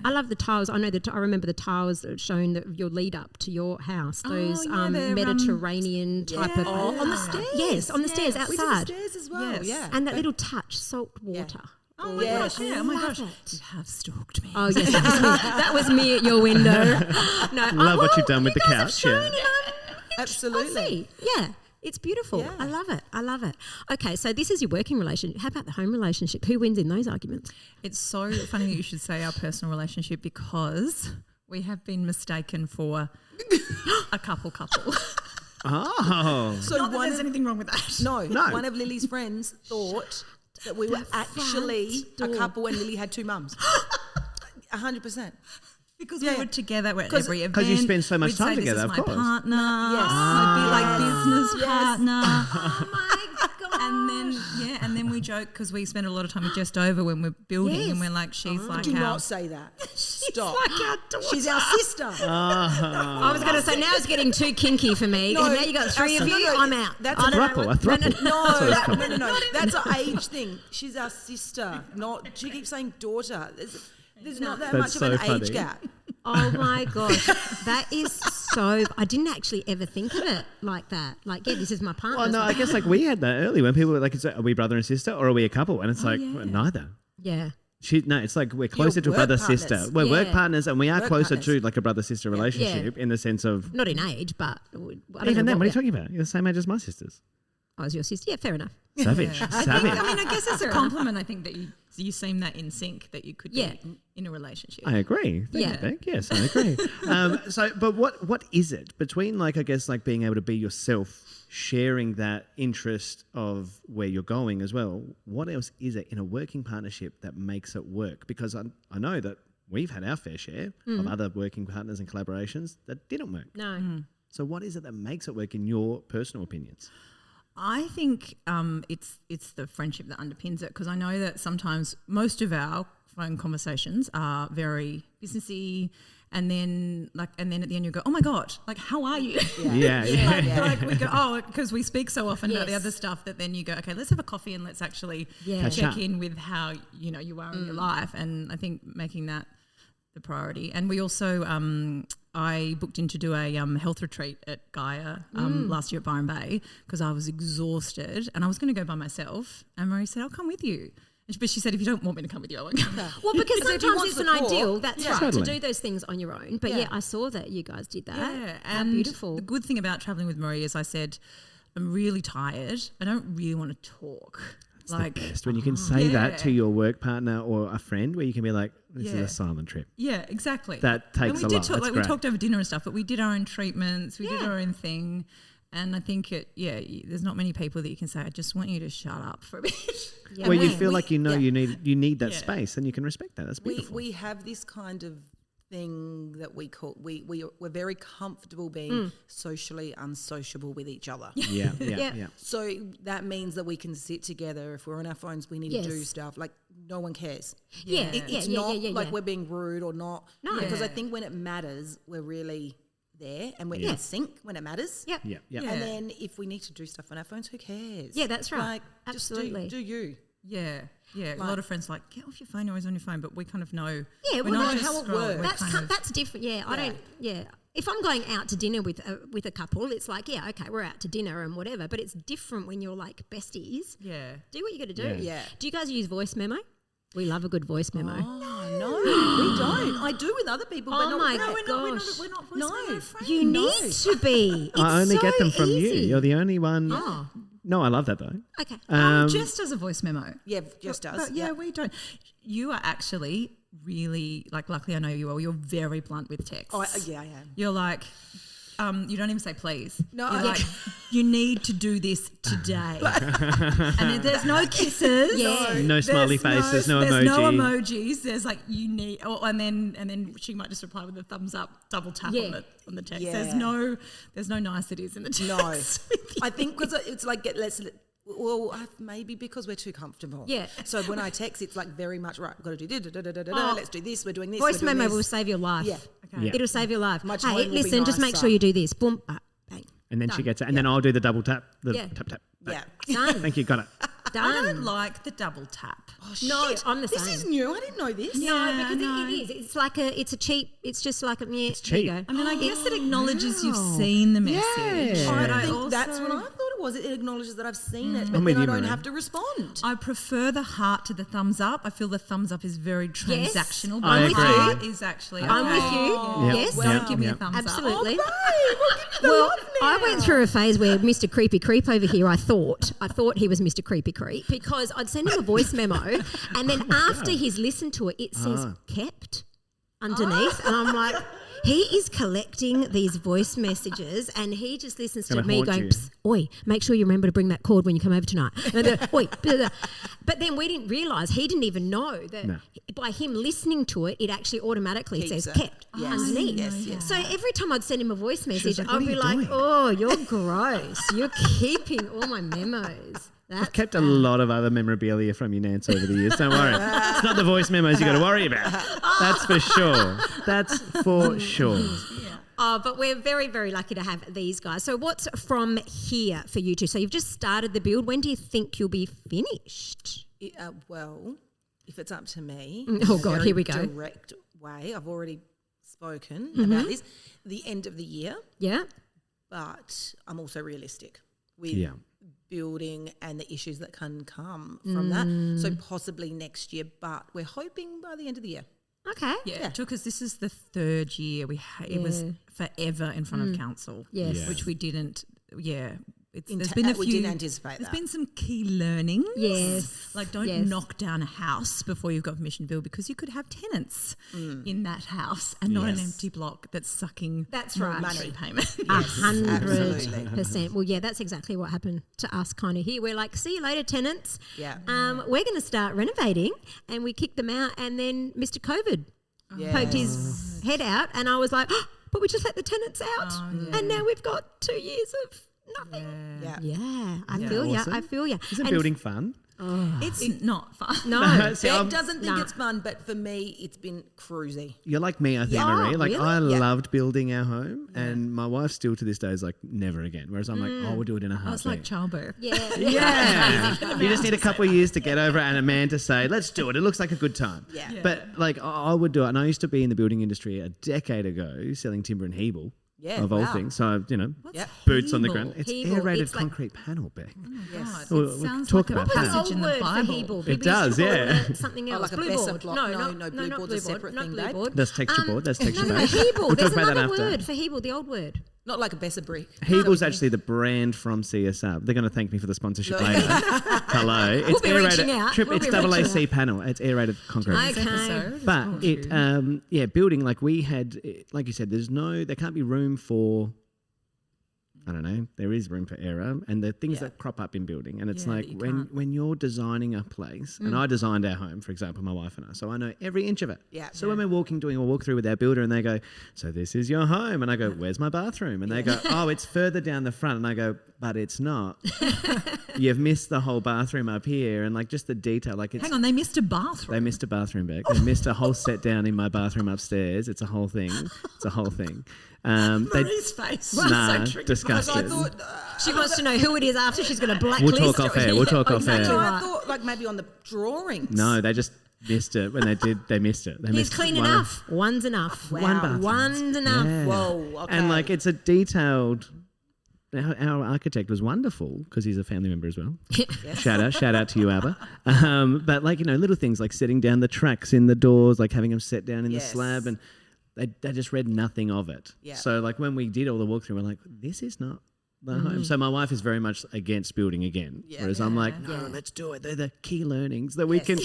Speaker 1: I love the tiles. I know that I remember the tiles that shown that your lead up to your house. Those
Speaker 4: yeah, they're,
Speaker 1: Mediterranean type of
Speaker 5: on the stairs.
Speaker 1: Yes, on the stairs
Speaker 5: We did the
Speaker 1: outside.
Speaker 5: stairs as well.
Speaker 4: Yes.
Speaker 5: Yeah.
Speaker 1: And that little touch, salt water.
Speaker 4: Oh my
Speaker 5: Yes.
Speaker 4: gosh! Yeah. Oh my
Speaker 1: Love
Speaker 4: gosh!
Speaker 1: it.
Speaker 4: You have stalked me.
Speaker 1: Oh yes, that was me at your window. No,
Speaker 2: Love what
Speaker 1: well,
Speaker 2: you've done with
Speaker 1: you
Speaker 2: the
Speaker 1: guys have
Speaker 2: couch, yeah.
Speaker 1: shown it.
Speaker 5: Absolutely.
Speaker 1: I see. Yeah. It's beautiful.
Speaker 5: Yeah.
Speaker 1: I love it. I love it. Okay, so this is your working relationship. How about the home relationship? Who wins in those arguments?
Speaker 4: It's so funny that you should say our personal relationship because we have been mistaken for a couple.
Speaker 2: Oh.
Speaker 5: So
Speaker 4: Not that
Speaker 5: one
Speaker 4: there's anything wrong with that.
Speaker 5: no,
Speaker 2: No.
Speaker 5: one of Lily's friends thought that we were actually a couple and Lily had two mums. 100%.
Speaker 4: Because
Speaker 5: Yeah.
Speaker 4: we were together at
Speaker 5: 'Cause-
Speaker 4: every event.
Speaker 2: 'cause you spend so much
Speaker 4: We'd
Speaker 2: time
Speaker 4: say,
Speaker 2: together,
Speaker 4: this
Speaker 2: of
Speaker 4: is my
Speaker 2: course.
Speaker 4: partner.
Speaker 5: Yes.
Speaker 4: I'd be like business
Speaker 5: Yes.
Speaker 4: partner.
Speaker 1: Oh my God.
Speaker 4: And then we joke because we spend a lot of time with Just Over when we're building,
Speaker 1: Yes.
Speaker 4: and we're like, she's like
Speaker 5: Do
Speaker 4: our
Speaker 5: not say that. Stop.
Speaker 1: like our daughter.
Speaker 5: She's our sister.
Speaker 1: I was going to say, now it's getting too kinky for me.
Speaker 5: No,
Speaker 1: and now you got three of you. I'm out.
Speaker 5: That's
Speaker 1: I
Speaker 5: a
Speaker 1: don't know
Speaker 2: throuple,
Speaker 1: what-
Speaker 2: a throuple.
Speaker 5: No. That's an age thing. She's our sister. Not. She keeps saying daughter. There's not that
Speaker 2: That's
Speaker 5: much of an
Speaker 2: so funny.
Speaker 5: age gap.
Speaker 1: Oh my gosh, that is so. I didn't actually ever think of it like that. Like, yeah, this is my partner.
Speaker 2: Oh no, I guess like we had that early when people were like, are we brother and sister or are we a couple? And it's like,
Speaker 4: yeah.
Speaker 2: well, neither.
Speaker 1: Yeah.
Speaker 2: It's like we're closer to
Speaker 5: work
Speaker 2: brother
Speaker 5: partners.
Speaker 2: sister. We're work
Speaker 1: Yeah.
Speaker 2: partners, and we are
Speaker 5: Work
Speaker 2: closer
Speaker 5: partners.
Speaker 2: to like a brother sister relationship in the sense of
Speaker 1: Not in age, but I don't
Speaker 2: even
Speaker 1: know
Speaker 2: then. What are you talking about? You're the same age as my sisters.
Speaker 1: I was your sister. Yeah, fair enough.
Speaker 2: Savage, savage.
Speaker 4: I mean, I guess it's a compliment. I think that you seem that in sync that you could
Speaker 1: Yeah.
Speaker 4: be in a relationship.
Speaker 2: I agree. Thank
Speaker 1: Yeah.
Speaker 2: you, Beck. Yes, I agree. But what is it between like I guess like being able to be yourself, sharing that interest of where you're going as well? What else is it in a working partnership that makes it work? Because I know that we've had our fair share of other working partners and collaborations that didn't work.
Speaker 1: No.
Speaker 2: So what is it that makes it work in your personal opinions?
Speaker 4: I think it's the friendship that underpins it because I know that sometimes most of our phone conversations are very businessy, and then at the end you go, oh my god, like how are you?
Speaker 2: Yeah.
Speaker 4: Like we go, oh, because we speak so often about the
Speaker 1: Yes.
Speaker 4: other stuff that then you go, okay, let's have a coffee and let's actually
Speaker 2: Catch
Speaker 4: check
Speaker 2: up.
Speaker 4: in with how you are in your life, and I think making that the priority. And we also, I booked in to do a health retreat at Gaia last year at Byron Bay because I was exhausted and I was going to go by myself. And Marie said, I'll come with you. But she said, if you don't want me to come with you, I won't come.
Speaker 1: Well, because
Speaker 5: Because if you
Speaker 1: sometimes
Speaker 5: want
Speaker 1: it's an
Speaker 5: support,
Speaker 1: ideal. That's right,
Speaker 2: Totally.
Speaker 1: to do those things on your own. But yeah, I saw that you guys did that.
Speaker 4: Yeah,
Speaker 1: How
Speaker 4: and
Speaker 1: beautiful.
Speaker 4: the good thing about traveling with Marie is I said, I'm really tired. I don't really want to talk. Like,
Speaker 2: Best when you can say that to your work partner or a friend, where you can be like, "This is
Speaker 4: Yeah.
Speaker 2: a silent trip."
Speaker 4: yeah, exactly.
Speaker 2: That takes
Speaker 4: and we
Speaker 2: a
Speaker 4: did
Speaker 2: lot.
Speaker 4: Talk,
Speaker 2: That's
Speaker 4: like
Speaker 2: great.
Speaker 4: we talked over dinner and stuff, but we did our own treatments. We did our own thing. And I think there's not many people that you can say, I just want you to shut up for a bit.
Speaker 1: Yeah.
Speaker 2: Where you
Speaker 1: man.
Speaker 2: feel like you need that
Speaker 4: Yeah.
Speaker 2: space, and you can respect that. That's beautiful.
Speaker 5: We have this kind of thing that we call we're very comfortable being socially unsociable with each other.
Speaker 2: yeah.
Speaker 5: So that means that we can sit together. If we're on our phones, we need to do
Speaker 1: Yes.
Speaker 5: stuff. Like no one cares.
Speaker 1: Yeah,
Speaker 5: It's
Speaker 1: yeah,
Speaker 5: not
Speaker 1: yeah,
Speaker 5: like
Speaker 1: yeah.
Speaker 5: we're being rude or not.
Speaker 1: No.
Speaker 5: Because I
Speaker 4: Yeah.
Speaker 5: think when it matters, we're really there and we're
Speaker 1: Yeah.
Speaker 5: in sync when it matters.
Speaker 1: Yep.
Speaker 2: Yeah.
Speaker 4: Yeah.
Speaker 5: And then if we need to do stuff on our phones, who cares?
Speaker 1: Yeah, that's right.
Speaker 5: Like,
Speaker 1: Absolutely.
Speaker 5: Just do you.
Speaker 4: Yeah. A lot of friends are like, get off your phone, always on your phone, but we kind of know.
Speaker 1: Yeah,
Speaker 4: we're
Speaker 1: well,
Speaker 4: not
Speaker 1: no,
Speaker 4: just
Speaker 5: how it
Speaker 4: scroll,
Speaker 5: works.
Speaker 4: we're
Speaker 1: That's different. Yeah, I don't. Yeah, if I'm going out to dinner with a couple, it's like, yeah, okay, we're out to dinner and whatever. But it's different when you're like besties.
Speaker 4: Yeah.
Speaker 1: Do what you got to do.
Speaker 5: Yeah.
Speaker 1: Do you guys use voice memo? We love a good voice memo.
Speaker 5: Oh, no, we don't. I do with other people, but
Speaker 1: Oh my
Speaker 5: not
Speaker 1: gosh.
Speaker 4: We're not voice memo friends.
Speaker 1: You need to be. It's
Speaker 2: I only get them from
Speaker 1: easy.
Speaker 2: you. You're the only one.
Speaker 1: Oh.
Speaker 2: No, I love that though.
Speaker 1: Okay.
Speaker 4: Just as a voice memo.
Speaker 5: Yeah, just us.
Speaker 4: But we don't. You are actually really, like, luckily I know you well, you're very blunt with text.
Speaker 5: Oh, yeah, I am.
Speaker 4: You're like, you don't even say please.
Speaker 5: No,
Speaker 4: You're
Speaker 5: I-
Speaker 4: like, you need to do this today. And then there's no kisses.
Speaker 1: Yeah.
Speaker 2: No smiley faces, no
Speaker 4: There's
Speaker 2: emoji.
Speaker 4: no emojis. There's like you need, and then she might just reply with a thumbs up, double tap on the text.
Speaker 5: Yeah.
Speaker 4: There's no niceties in the text.
Speaker 5: No. I think because it's like, maybe because we're too comfortable.
Speaker 1: Yeah.
Speaker 5: So when I text, it's like very much, right, we've got to do this, let's do this, we're doing this.
Speaker 1: Voice
Speaker 5: we're doing
Speaker 1: memo
Speaker 5: this.
Speaker 1: will save your life.
Speaker 5: Yeah.
Speaker 4: Okay.
Speaker 2: Yeah.
Speaker 1: It'll save your life.
Speaker 5: My
Speaker 1: Hey,
Speaker 5: tone will be
Speaker 1: listen, just make
Speaker 5: nicer.
Speaker 1: sure you do this. Boom, bang.
Speaker 2: And then she
Speaker 1: Done.
Speaker 2: gets it. And then I'll do the double tap. The
Speaker 1: Yeah.
Speaker 2: tap, tap.
Speaker 5: Yeah.
Speaker 1: Done.
Speaker 2: Thank you. Got it.
Speaker 4: I
Speaker 1: Done.
Speaker 4: don't like the double tap.
Speaker 5: Oh,
Speaker 1: No,
Speaker 5: shit.
Speaker 1: I'm the
Speaker 5: This
Speaker 1: same.
Speaker 5: is new. I didn't know this.
Speaker 1: No,
Speaker 4: Yeah,
Speaker 1: because
Speaker 4: no.
Speaker 1: it is. It's like it's a cheap. It's just like a. Yeah, it's
Speaker 2: cheap.
Speaker 1: There you go.
Speaker 4: I mean, I guess it acknowledges you've seen the message.
Speaker 2: Yeah.
Speaker 5: I
Speaker 4: But
Speaker 5: think
Speaker 4: also,
Speaker 5: that's what I thought it was. It acknowledges that I've seen it, but
Speaker 2: I'm with
Speaker 5: then I
Speaker 2: you,
Speaker 5: don't
Speaker 2: Marie.
Speaker 5: have to respond.
Speaker 4: I prefer the heart to the thumbs up. I feel the thumbs up is very
Speaker 1: Yes.
Speaker 4: transactional.
Speaker 2: I
Speaker 4: But
Speaker 2: agree.
Speaker 4: the heart is actually
Speaker 1: I'm
Speaker 4: okay.
Speaker 1: with you.
Speaker 2: Yeah.
Speaker 1: Yes.
Speaker 2: Yeah.
Speaker 4: Don't give me a
Speaker 2: Yeah.
Speaker 4: thumbs
Speaker 1: Absolutely.
Speaker 4: up.
Speaker 1: Well, I went through a phase where Mr. Creepy Creep over here, I thought he was Mr. Creepy Creep because I'd send him a voice memo and then after he's listened to it, it says kept underneath. And I'm like, he is collecting these voice messages and he just listens to
Speaker 2: Gonna
Speaker 1: me
Speaker 2: haunt
Speaker 1: going,
Speaker 2: you.
Speaker 1: Psst, oi, make sure you remember to bring that cord when you come over tonight. And then, oi, blah, blah. But then we didn't realise, he didn't even know that by him listening to it, it actually automatically
Speaker 5: Keeps
Speaker 1: says
Speaker 5: it.
Speaker 1: kept
Speaker 5: Yes.
Speaker 1: underneath.
Speaker 5: Yes.
Speaker 1: So every time I'd send him a voice message,
Speaker 2: like,
Speaker 1: I'd
Speaker 2: "What are
Speaker 1: be
Speaker 2: you
Speaker 1: like,
Speaker 2: doing?"
Speaker 1: oh, you're gross. You're keeping all my memos. That's
Speaker 2: I've kept a lot of other memorabilia from you, Nance, over the years. Don't worry. It's not the voice memos you got to worry about. That's for sure. That's for sure.
Speaker 1: Oh, but we're very, very lucky to have these guys. So what's from here for you two? So you've just started the build. When do you think you'll be finished?
Speaker 5: Well, if it's up to me,
Speaker 1: Oh,
Speaker 5: in a
Speaker 1: God,
Speaker 5: very
Speaker 1: here we go.
Speaker 5: Direct way. I've already spoken
Speaker 1: Mm-hmm.
Speaker 5: about this. The end of the year,
Speaker 1: Yeah?
Speaker 5: but I'm also realistic with
Speaker 2: Yeah.
Speaker 5: building and the issues that can come from that. So possibly next year, but we're hoping by the end of the year.
Speaker 1: Okay.
Speaker 4: Yeah, it took us. This is the third year. It was forever in front of council.
Speaker 1: Yes.
Speaker 2: Yeah.
Speaker 4: Which we didn't. Yeah. There's
Speaker 5: Inte-
Speaker 4: been a few.
Speaker 5: we didn't anticipate
Speaker 4: There's
Speaker 5: that.
Speaker 4: been some key learnings.
Speaker 1: Yes.
Speaker 4: Like don't
Speaker 1: Yes.
Speaker 4: knock down a house before you've got permission to build because you could have tenants in that house and not an
Speaker 5: Yes.
Speaker 4: empty block that's sucking
Speaker 1: That's right.
Speaker 4: money payment.
Speaker 1: 100%. Well, yeah, that's exactly what happened to us kind of here. We're like, see you later, tenants.
Speaker 5: Yeah.
Speaker 1: We're going to start renovating, and we kicked them out, and then Mr. COVID poked his head out, and I was like, oh, but we just let the tenants out, and now we've got 2 years of nothing.
Speaker 5: Yeah.
Speaker 1: Yeah, I feel ya.
Speaker 2: Awesome.
Speaker 1: I feel ya.
Speaker 2: Isn't
Speaker 1: And
Speaker 2: building fun?
Speaker 4: It's not fun.
Speaker 1: No.
Speaker 2: See,
Speaker 5: Beck doesn't think
Speaker 1: Nah.
Speaker 5: it's fun, but for me, it's been cruisy.
Speaker 2: You're like me, I think,
Speaker 1: Yeah.
Speaker 2: Marie.
Speaker 1: Oh,
Speaker 2: Like,
Speaker 1: really?
Speaker 2: I
Speaker 5: Yeah.
Speaker 2: loved building our home, and my wife still to this day is like, never again. Whereas I'm like, oh, we'll do it in a
Speaker 4: It's
Speaker 2: heartbeat.
Speaker 4: like childbirth.
Speaker 1: Yeah.
Speaker 2: Yeah. You just need a couple of years to get over it and a man to say, let's do it. It looks like a good time.
Speaker 5: Yeah.
Speaker 2: But like, I would do it. And I used to be in the building industry a decade ago selling timber and Hebel.
Speaker 5: Yeah,
Speaker 2: Of all
Speaker 5: wow.
Speaker 2: things. So,
Speaker 5: Yep.
Speaker 2: boots on the
Speaker 4: Hebel?
Speaker 2: ground. It's
Speaker 1: Hebel.
Speaker 2: aerated
Speaker 1: It's like-
Speaker 2: concrete panel, Beck.
Speaker 5: Yes.
Speaker 2: Well,
Speaker 4: It
Speaker 2: we
Speaker 4: sounds
Speaker 2: talk
Speaker 4: like a
Speaker 2: about
Speaker 1: What's
Speaker 2: that.
Speaker 1: the
Speaker 4: passage
Speaker 1: old
Speaker 4: in the
Speaker 1: word for
Speaker 4: Bible.
Speaker 1: Hebel?
Speaker 2: It does, yeah.
Speaker 1: Something
Speaker 5: Oh,
Speaker 1: else.
Speaker 5: like a
Speaker 1: Blue
Speaker 5: Besser
Speaker 1: board.
Speaker 5: block. No, blue
Speaker 1: not
Speaker 5: board's a separate
Speaker 1: not
Speaker 5: thing,
Speaker 1: blue
Speaker 5: babe.
Speaker 1: board.
Speaker 2: That's texture board. That's texture
Speaker 1: No,
Speaker 2: based.
Speaker 1: Hebel.
Speaker 2: We'll
Speaker 1: There's
Speaker 2: talk about that
Speaker 1: another
Speaker 2: after.
Speaker 1: word for Hebel, the old word.
Speaker 5: Not like a Besser brick.
Speaker 2: Hebel's actually the brand from CSR. They're going to thank me for the sponsorship later. Hello. It's
Speaker 1: be
Speaker 2: aerated.
Speaker 1: reaching out.
Speaker 2: Trip,
Speaker 1: We'll
Speaker 2: it's
Speaker 1: be reaching
Speaker 2: AAC panel. It's aerated concrete.
Speaker 1: Okay.
Speaker 2: But it, building, like we had, like you said, there can't be room for, I don't know, there is room for error and the things that crop up in building. And it's
Speaker 4: Yeah,
Speaker 2: like
Speaker 4: that you
Speaker 2: when you're designing a place, and I designed our home, for example, my wife and I, so I know every inch of it.
Speaker 5: Yeah.
Speaker 2: So when we're doing a walkthrough with our builder and they go, so this is your home. And I go, where's my bathroom? And they go, oh, it's further down the front. And I go, but it's not. You've missed the whole bathroom up here. And like just the detail, like it's.
Speaker 4: Hang on, they missed a bathroom.
Speaker 2: They missed a bathroom back. They missed a whole set down in my bathroom upstairs. It's a whole thing. It's a whole thing.
Speaker 4: Marie's face.
Speaker 2: Nah,
Speaker 4: so tricky.
Speaker 2: disgusted.
Speaker 5: I thought,
Speaker 1: She wants to know who it is after she's going to blacklist.
Speaker 2: We'll talk off air. We'll talk off air.
Speaker 1: Exactly
Speaker 5: I
Speaker 1: right.
Speaker 5: thought like maybe on the drawings.
Speaker 2: No, they just missed it. When they did, they missed it. They
Speaker 1: He's
Speaker 2: missed
Speaker 1: clean
Speaker 2: one of-
Speaker 1: enough. One's enough.
Speaker 5: Wow.
Speaker 2: One bathroom.
Speaker 1: One's enough.
Speaker 2: Yeah.
Speaker 5: Whoa. Okay.
Speaker 2: And like it's a detailed our architect was wonderful because he's a family member as well. Shout out to you, Abba. But like, little things like setting down the tracks in the doors, like having them set down in the slab, and they just read nothing of it. Yeah. So like when we did all the walkthrough, we're like, this is not the home. So my wife is very much against building again, whereas I'm like, no, let's do it. They're the key learnings that we can.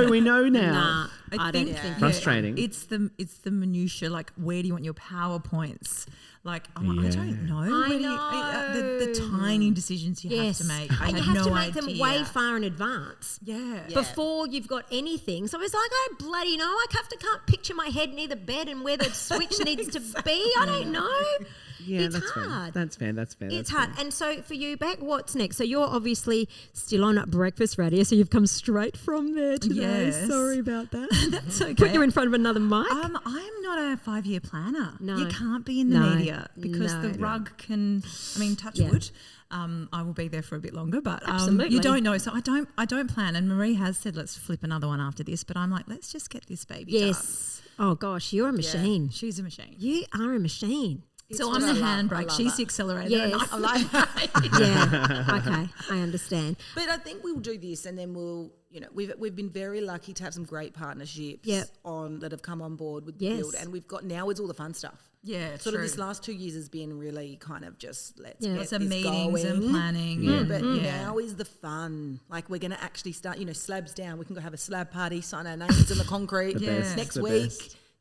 Speaker 2: We know now.
Speaker 1: I don't think
Speaker 2: frustrating.
Speaker 4: It's the minutiae. Like, where do you want your PowerPoints? Like, I don't know.
Speaker 1: I know.
Speaker 4: The tiny decisions you have to make.
Speaker 1: And you have to make them way far in advance.
Speaker 4: Yeah.
Speaker 1: Before you've got anything. So it's like, I bloody know. I can't picture my head near the bed and where the switch needs to be. I don't know.
Speaker 2: Yeah,
Speaker 1: it's hard.
Speaker 2: That's fair.
Speaker 1: It's hard. And so for you, Beck, what's next? So you're obviously still on at breakfast radio, so you've come straight from there today.
Speaker 4: Yes.
Speaker 1: Sorry about that.
Speaker 4: That's okay.
Speaker 1: Put you in front of another mic.
Speaker 4: I'm not a 5-year planner.
Speaker 1: No.
Speaker 4: You can't be in the media because the rug can, touch wood. I will be there for a bit longer, but you don't know. So I don't plan. And Marie has said, let's flip another one after this. But I'm like, let's just get this baby done.
Speaker 1: Oh, gosh, you're a machine.
Speaker 4: She's a machine.
Speaker 1: You are a machine.
Speaker 4: So I'm the handbrake. She's the accelerator.
Speaker 1: Yes.
Speaker 5: I like
Speaker 1: Yeah. Okay. I understand.
Speaker 5: But I think we'll do this, and then we'll, we've been very lucky to have some great partnerships that have come on board with the build, and we've got now it's all the fun stuff.
Speaker 4: Yeah,
Speaker 5: sort of this last 2 years has been really kind of just let's get
Speaker 4: some
Speaker 5: this
Speaker 4: meetings
Speaker 5: going.
Speaker 4: and planning.
Speaker 5: But now is the fun. Like we're going to actually start, slabs down. We can go have a slab party, sign our names in the concrete next week.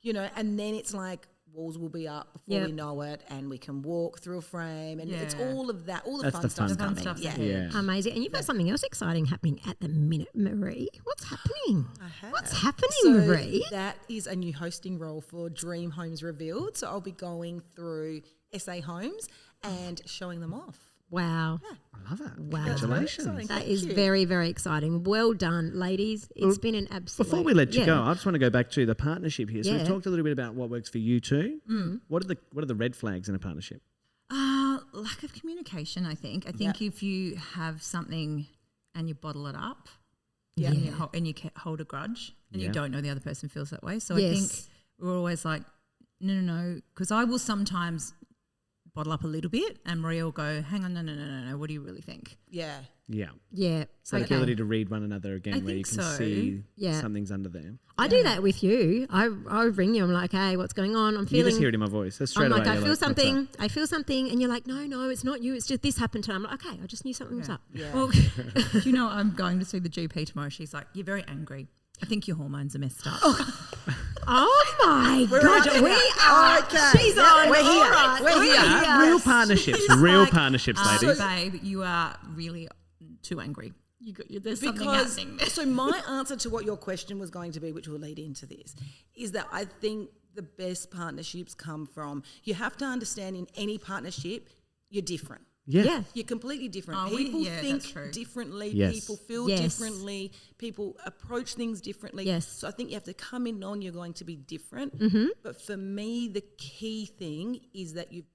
Speaker 5: And then it's like, walls will be up before we know it, and we can walk through a frame, and it's all of that, all the fun stuff's coming.
Speaker 1: Amazing. And you've got something else exciting happening at the minute, Marie. What's happening? What's happening, Marie?
Speaker 5: That is a new hosting role for Dream Homes Revealed. So I'll be going through SA homes and showing them off.
Speaker 1: Wow.
Speaker 5: Yeah.
Speaker 2: I love it.
Speaker 1: Wow.
Speaker 2: Congratulations.
Speaker 1: That is very, very exciting. Well done, ladies. It's been an absolute...
Speaker 2: Before we let you go, I just want to go back to the partnership here. So we've talked a little bit about what works for you two. What are the red flags in a partnership?
Speaker 4: Lack of communication, I think. I think if you have something and you bottle it up and you hold a grudge and you don't know the other person feels that way. So I think we're always like, no, because I will sometimes bottle up a little bit and Maria will go, hang on, no, what do you really think?
Speaker 5: Yeah.
Speaker 2: So the ability to read one another again, where you can see something's under there.
Speaker 1: I do that with you. I ring you. I'm like, hey, what's going on? I'm feeling.
Speaker 2: You just hear it in my voice. That's straight
Speaker 1: I'm
Speaker 2: away.
Speaker 1: like, I feel something, and you're like, no, it's not you. It's just this happened to. I'm like, okay, I just knew something was up.
Speaker 5: Yeah.
Speaker 4: Well, you know, I'm going to see the GP tomorrow. She's like, you're very angry. I think your hormones are messed up.
Speaker 1: Oh my God, we are.
Speaker 5: Okay.
Speaker 1: She's on.
Speaker 5: We're here.
Speaker 1: Right.
Speaker 5: We're here.
Speaker 2: Real partnerships, ladies.
Speaker 4: Babe, you are really too angry. There's something happening there.
Speaker 5: So my answer to what your question was going to be, which will lead into this, is that I think the best partnerships come from, you have to understand in any partnership, you're different.
Speaker 2: Yeah.
Speaker 5: You're completely different. People think differently.
Speaker 2: Yes.
Speaker 5: People feel differently. People approach things differently.
Speaker 1: Yes.
Speaker 5: So I think you have to come in knowing you're going to be different.
Speaker 1: Mm-hmm.
Speaker 5: But for me, the key thing is that you've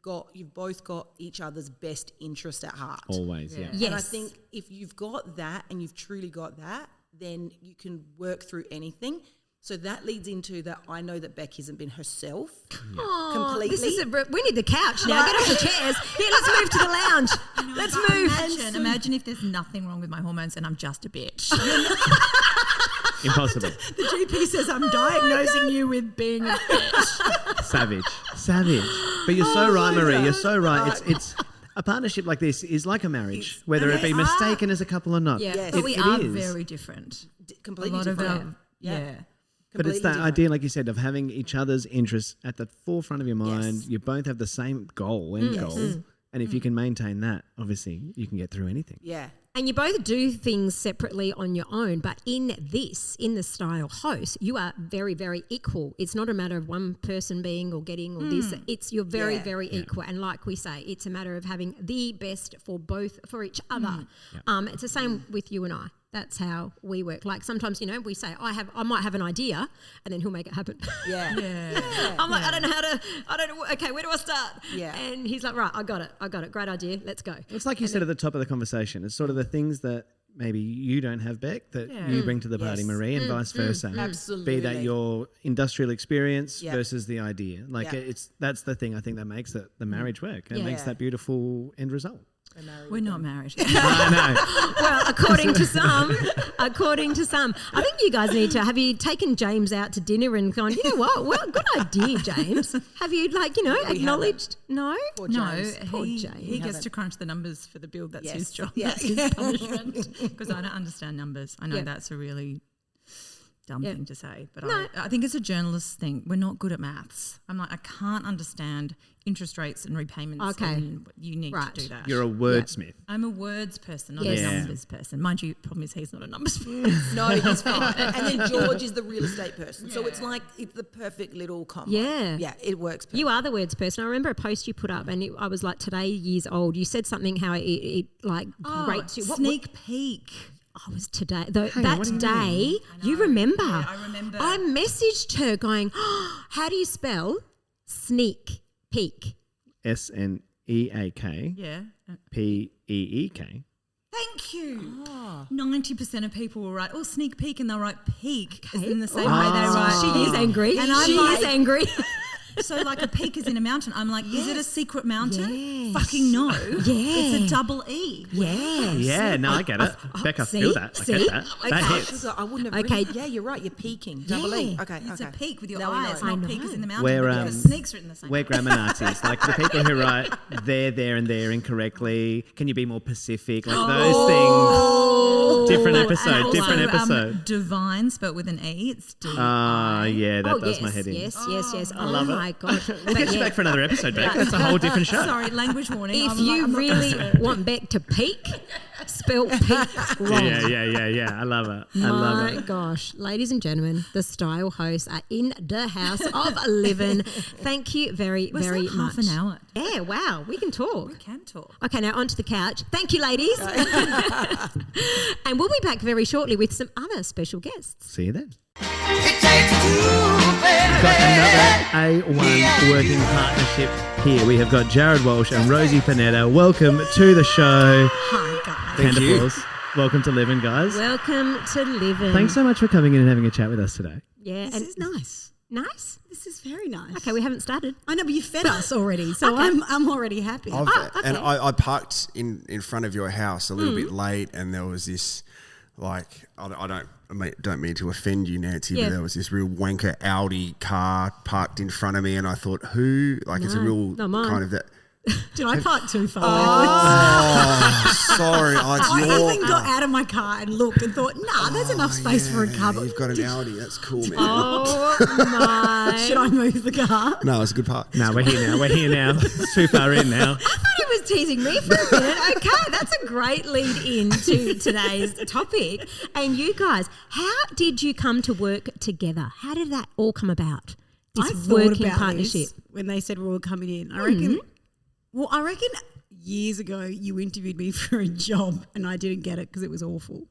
Speaker 5: both got each other's best interest at heart.
Speaker 2: Always, yeah.
Speaker 1: Yes.
Speaker 5: And I think if you've got that and you've truly got that, then you can work through anything. So that leads into that I know that Beck hasn't been herself completely.
Speaker 1: This is we need the couch now. Get off the chairs. Here, let's move to the lounge. Let's move.
Speaker 4: Imagine if there's nothing wrong with my hormones and I'm just a bitch.
Speaker 2: Impossible.
Speaker 4: The GP says I'm diagnosing you with being a bitch.
Speaker 2: Savage. But you're so right, Marie. You're so right. It's a partnership like this is like a marriage, whether it be mistaken as a couple or not.
Speaker 4: Yeah,
Speaker 5: Yes.
Speaker 4: but we are
Speaker 2: is.
Speaker 4: very different.
Speaker 5: Completely
Speaker 4: a lot
Speaker 5: different.
Speaker 4: of
Speaker 5: Yeah.
Speaker 2: But it's that idea, like you said, of having each other's interests at the forefront of your mind.
Speaker 5: Yes.
Speaker 2: You both have the same goal, end goal. And if you can maintain that, obviously, you can get through anything.
Speaker 5: Yeah.
Speaker 1: And you both do things separately on your own, but in the style host, you are very, very equal. It's not a matter of one person being or getting or this. It's you're very, very equal. And like we say, it's a matter of having the best for each other. It's the same with you and I. That's how we work. Like sometimes, we say, I might have an idea, and then he'll make it happen.
Speaker 5: Yeah.
Speaker 1: I'm like, I don't know, okay, where do I start?
Speaker 5: Yeah.
Speaker 1: And he's like, right, I got it. Great idea. Let's go.
Speaker 2: It's like you said at the top of the conversation. It's sort of the things that maybe you don't have, Beck, that you bring to the party, Marie, and vice versa.
Speaker 5: Absolutely.
Speaker 2: Be that your industrial experience versus the idea. Like that's the thing I think that makes the marriage work. It makes that beautiful end result.
Speaker 4: We're not married.
Speaker 2: I know.
Speaker 1: Well, according to some, I think you guys need to. Have you taken James out to dinner and gone? You know what? Well, good idea, James. Have you acknowledged? No,
Speaker 5: Poor
Speaker 4: No,
Speaker 5: James.
Speaker 4: he gets to crunch the numbers for the bill. That's his job.
Speaker 5: Yeah.
Speaker 4: That's his punishment. Because I don't understand numbers. I know that's a really dumb thing to say, but I think it's a journalist thing. We're not good at maths. I'm like, I can't understand interest rates and repayments.
Speaker 1: Okay.
Speaker 4: And you need to do that.
Speaker 2: You're a wordsmith.
Speaker 4: I'm a words person, not a numbers person. Mind you, problem is he's not a numbers person.
Speaker 5: No, he's fine. And then George is the real estate person. So it's like it's the perfect little combo.
Speaker 1: Yeah.
Speaker 5: Yeah, it works perfect.
Speaker 1: You are the words person. I remember a post you put up, and I was like, today years old. You said something how it grates you.
Speaker 4: Sneak peek.
Speaker 1: I was today. That day, you remember?
Speaker 4: Yeah, I remember.
Speaker 1: I messaged her going, how do you spell sneak peek?
Speaker 2: SNEAK.
Speaker 4: Yeah.
Speaker 2: PEEK.
Speaker 4: Thank you. 90% of people will write, sneak peek, and they'll write peek as in the same way they write.
Speaker 1: She is angry.
Speaker 4: And
Speaker 1: she is angry.
Speaker 4: So like a peak is in a mountain. I'm like, is it a secret mountain?
Speaker 1: Yes.
Speaker 4: Fucking no.
Speaker 1: Yeah.
Speaker 4: It's a double E.
Speaker 1: Yes.
Speaker 2: Yeah, no, I get it. Beck, I feel that. I get that. That hits.
Speaker 5: I wouldn't have
Speaker 1: Okay.
Speaker 5: yeah, you're right. You're peaking. Double E. Okay.
Speaker 4: It's a peak with your
Speaker 5: Now we
Speaker 4: eyes,
Speaker 5: know.
Speaker 4: not peak is in the mountain.
Speaker 2: We're,
Speaker 4: because sneaks are in the same.
Speaker 2: We're grammar Nazis. Like the people who write there, and there incorrectly. Can you be more Pacific? Like those things. Different episode.
Speaker 4: Divine, spelt with an E. It's D.
Speaker 2: Yeah, that does my head in.
Speaker 1: Yes. I
Speaker 2: love it.
Speaker 1: my God.
Speaker 2: We'll get you back for another episode, Beck. That's a whole different show.
Speaker 4: Sorry, language warning.
Speaker 1: If you really want Beck to peak, spell peak wrong.
Speaker 2: Yeah. I love it. I love it.
Speaker 1: My gosh. Ladies and gentlemen, the style hosts are in the house of Livin. Thank you very much.
Speaker 4: Half an hour.
Speaker 1: Yeah, wow. We can talk.
Speaker 4: We can talk.
Speaker 1: Okay, now onto the couch. Thank you, ladies. And we'll be back very shortly with some other special guests.
Speaker 2: See you then. Got another A1 working partnership here. We have got Jared Walsh and Rosie Panetta. Welcome to the show.
Speaker 1: Hi, guys.
Speaker 2: Thank you. Welcome to Livin, guys.
Speaker 1: Welcome to Livin.
Speaker 2: Thanks so much for coming in and having a chat with us today.
Speaker 1: Yeah,
Speaker 6: This is nice.
Speaker 1: Nice?
Speaker 6: This is very nice.
Speaker 1: Okay, we haven't started.
Speaker 6: I know, but you fed us already, so I'm already happy.
Speaker 7: And I parked in front of your house a little bit late, and there was this, like, I don't mean to offend you, Nancy, but there was this real wanker Audi car parked in front of me, and I thought, it's a real kind of that.
Speaker 6: Did I park too far?
Speaker 7: Oh, sorry.
Speaker 6: I even got out of my car and looked and thought, there's enough space for a car. But
Speaker 7: You've got an Audi. That's cool, man.
Speaker 1: Oh, my.
Speaker 6: Should I move the car?
Speaker 7: No, it's a good park.
Speaker 2: No, we're here now. It's too far in now.
Speaker 1: I thought he was teasing me for a minute. Okay, that's a great lead into today's topic. And you guys, how did you come to work together? How did that all come about? This
Speaker 6: I thought
Speaker 1: working
Speaker 6: about
Speaker 1: partnership.
Speaker 6: this when they said we were coming in. I reckon years ago you interviewed me for a job and I didn't get it because it was awful.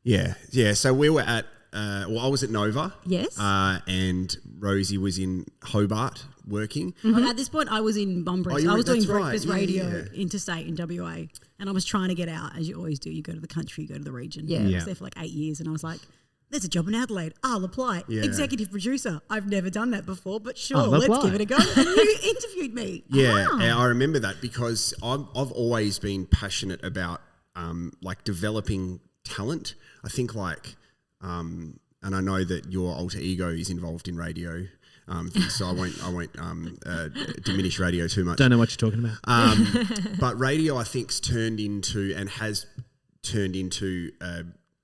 Speaker 7: Yeah. So we were at, I was at Nova.
Speaker 1: Yes.
Speaker 7: And Rosie was in Hobart working.
Speaker 6: Mm-hmm. At this point, I was in Bunbury. I was doing breakfast radio interstate in WA, and I was trying to get out, as you always do. You go to the country, you go to the region.
Speaker 1: Yeah.
Speaker 6: I was there for like 8 years, and I was like, there's a job in Adelaide. I'll apply.
Speaker 7: Yeah.
Speaker 6: Executive producer. I've never done that before, but sure,
Speaker 2: I'll
Speaker 6: let's
Speaker 2: apply.
Speaker 6: give it a go. And you interviewed me.
Speaker 7: Yeah, and I remember that because I've always been passionate about like developing talent. I think and I know that your alter ego is involved in radio, so I won't diminish radio too much.
Speaker 2: Don't know what you're talking about.
Speaker 7: But radio, I think, has turned into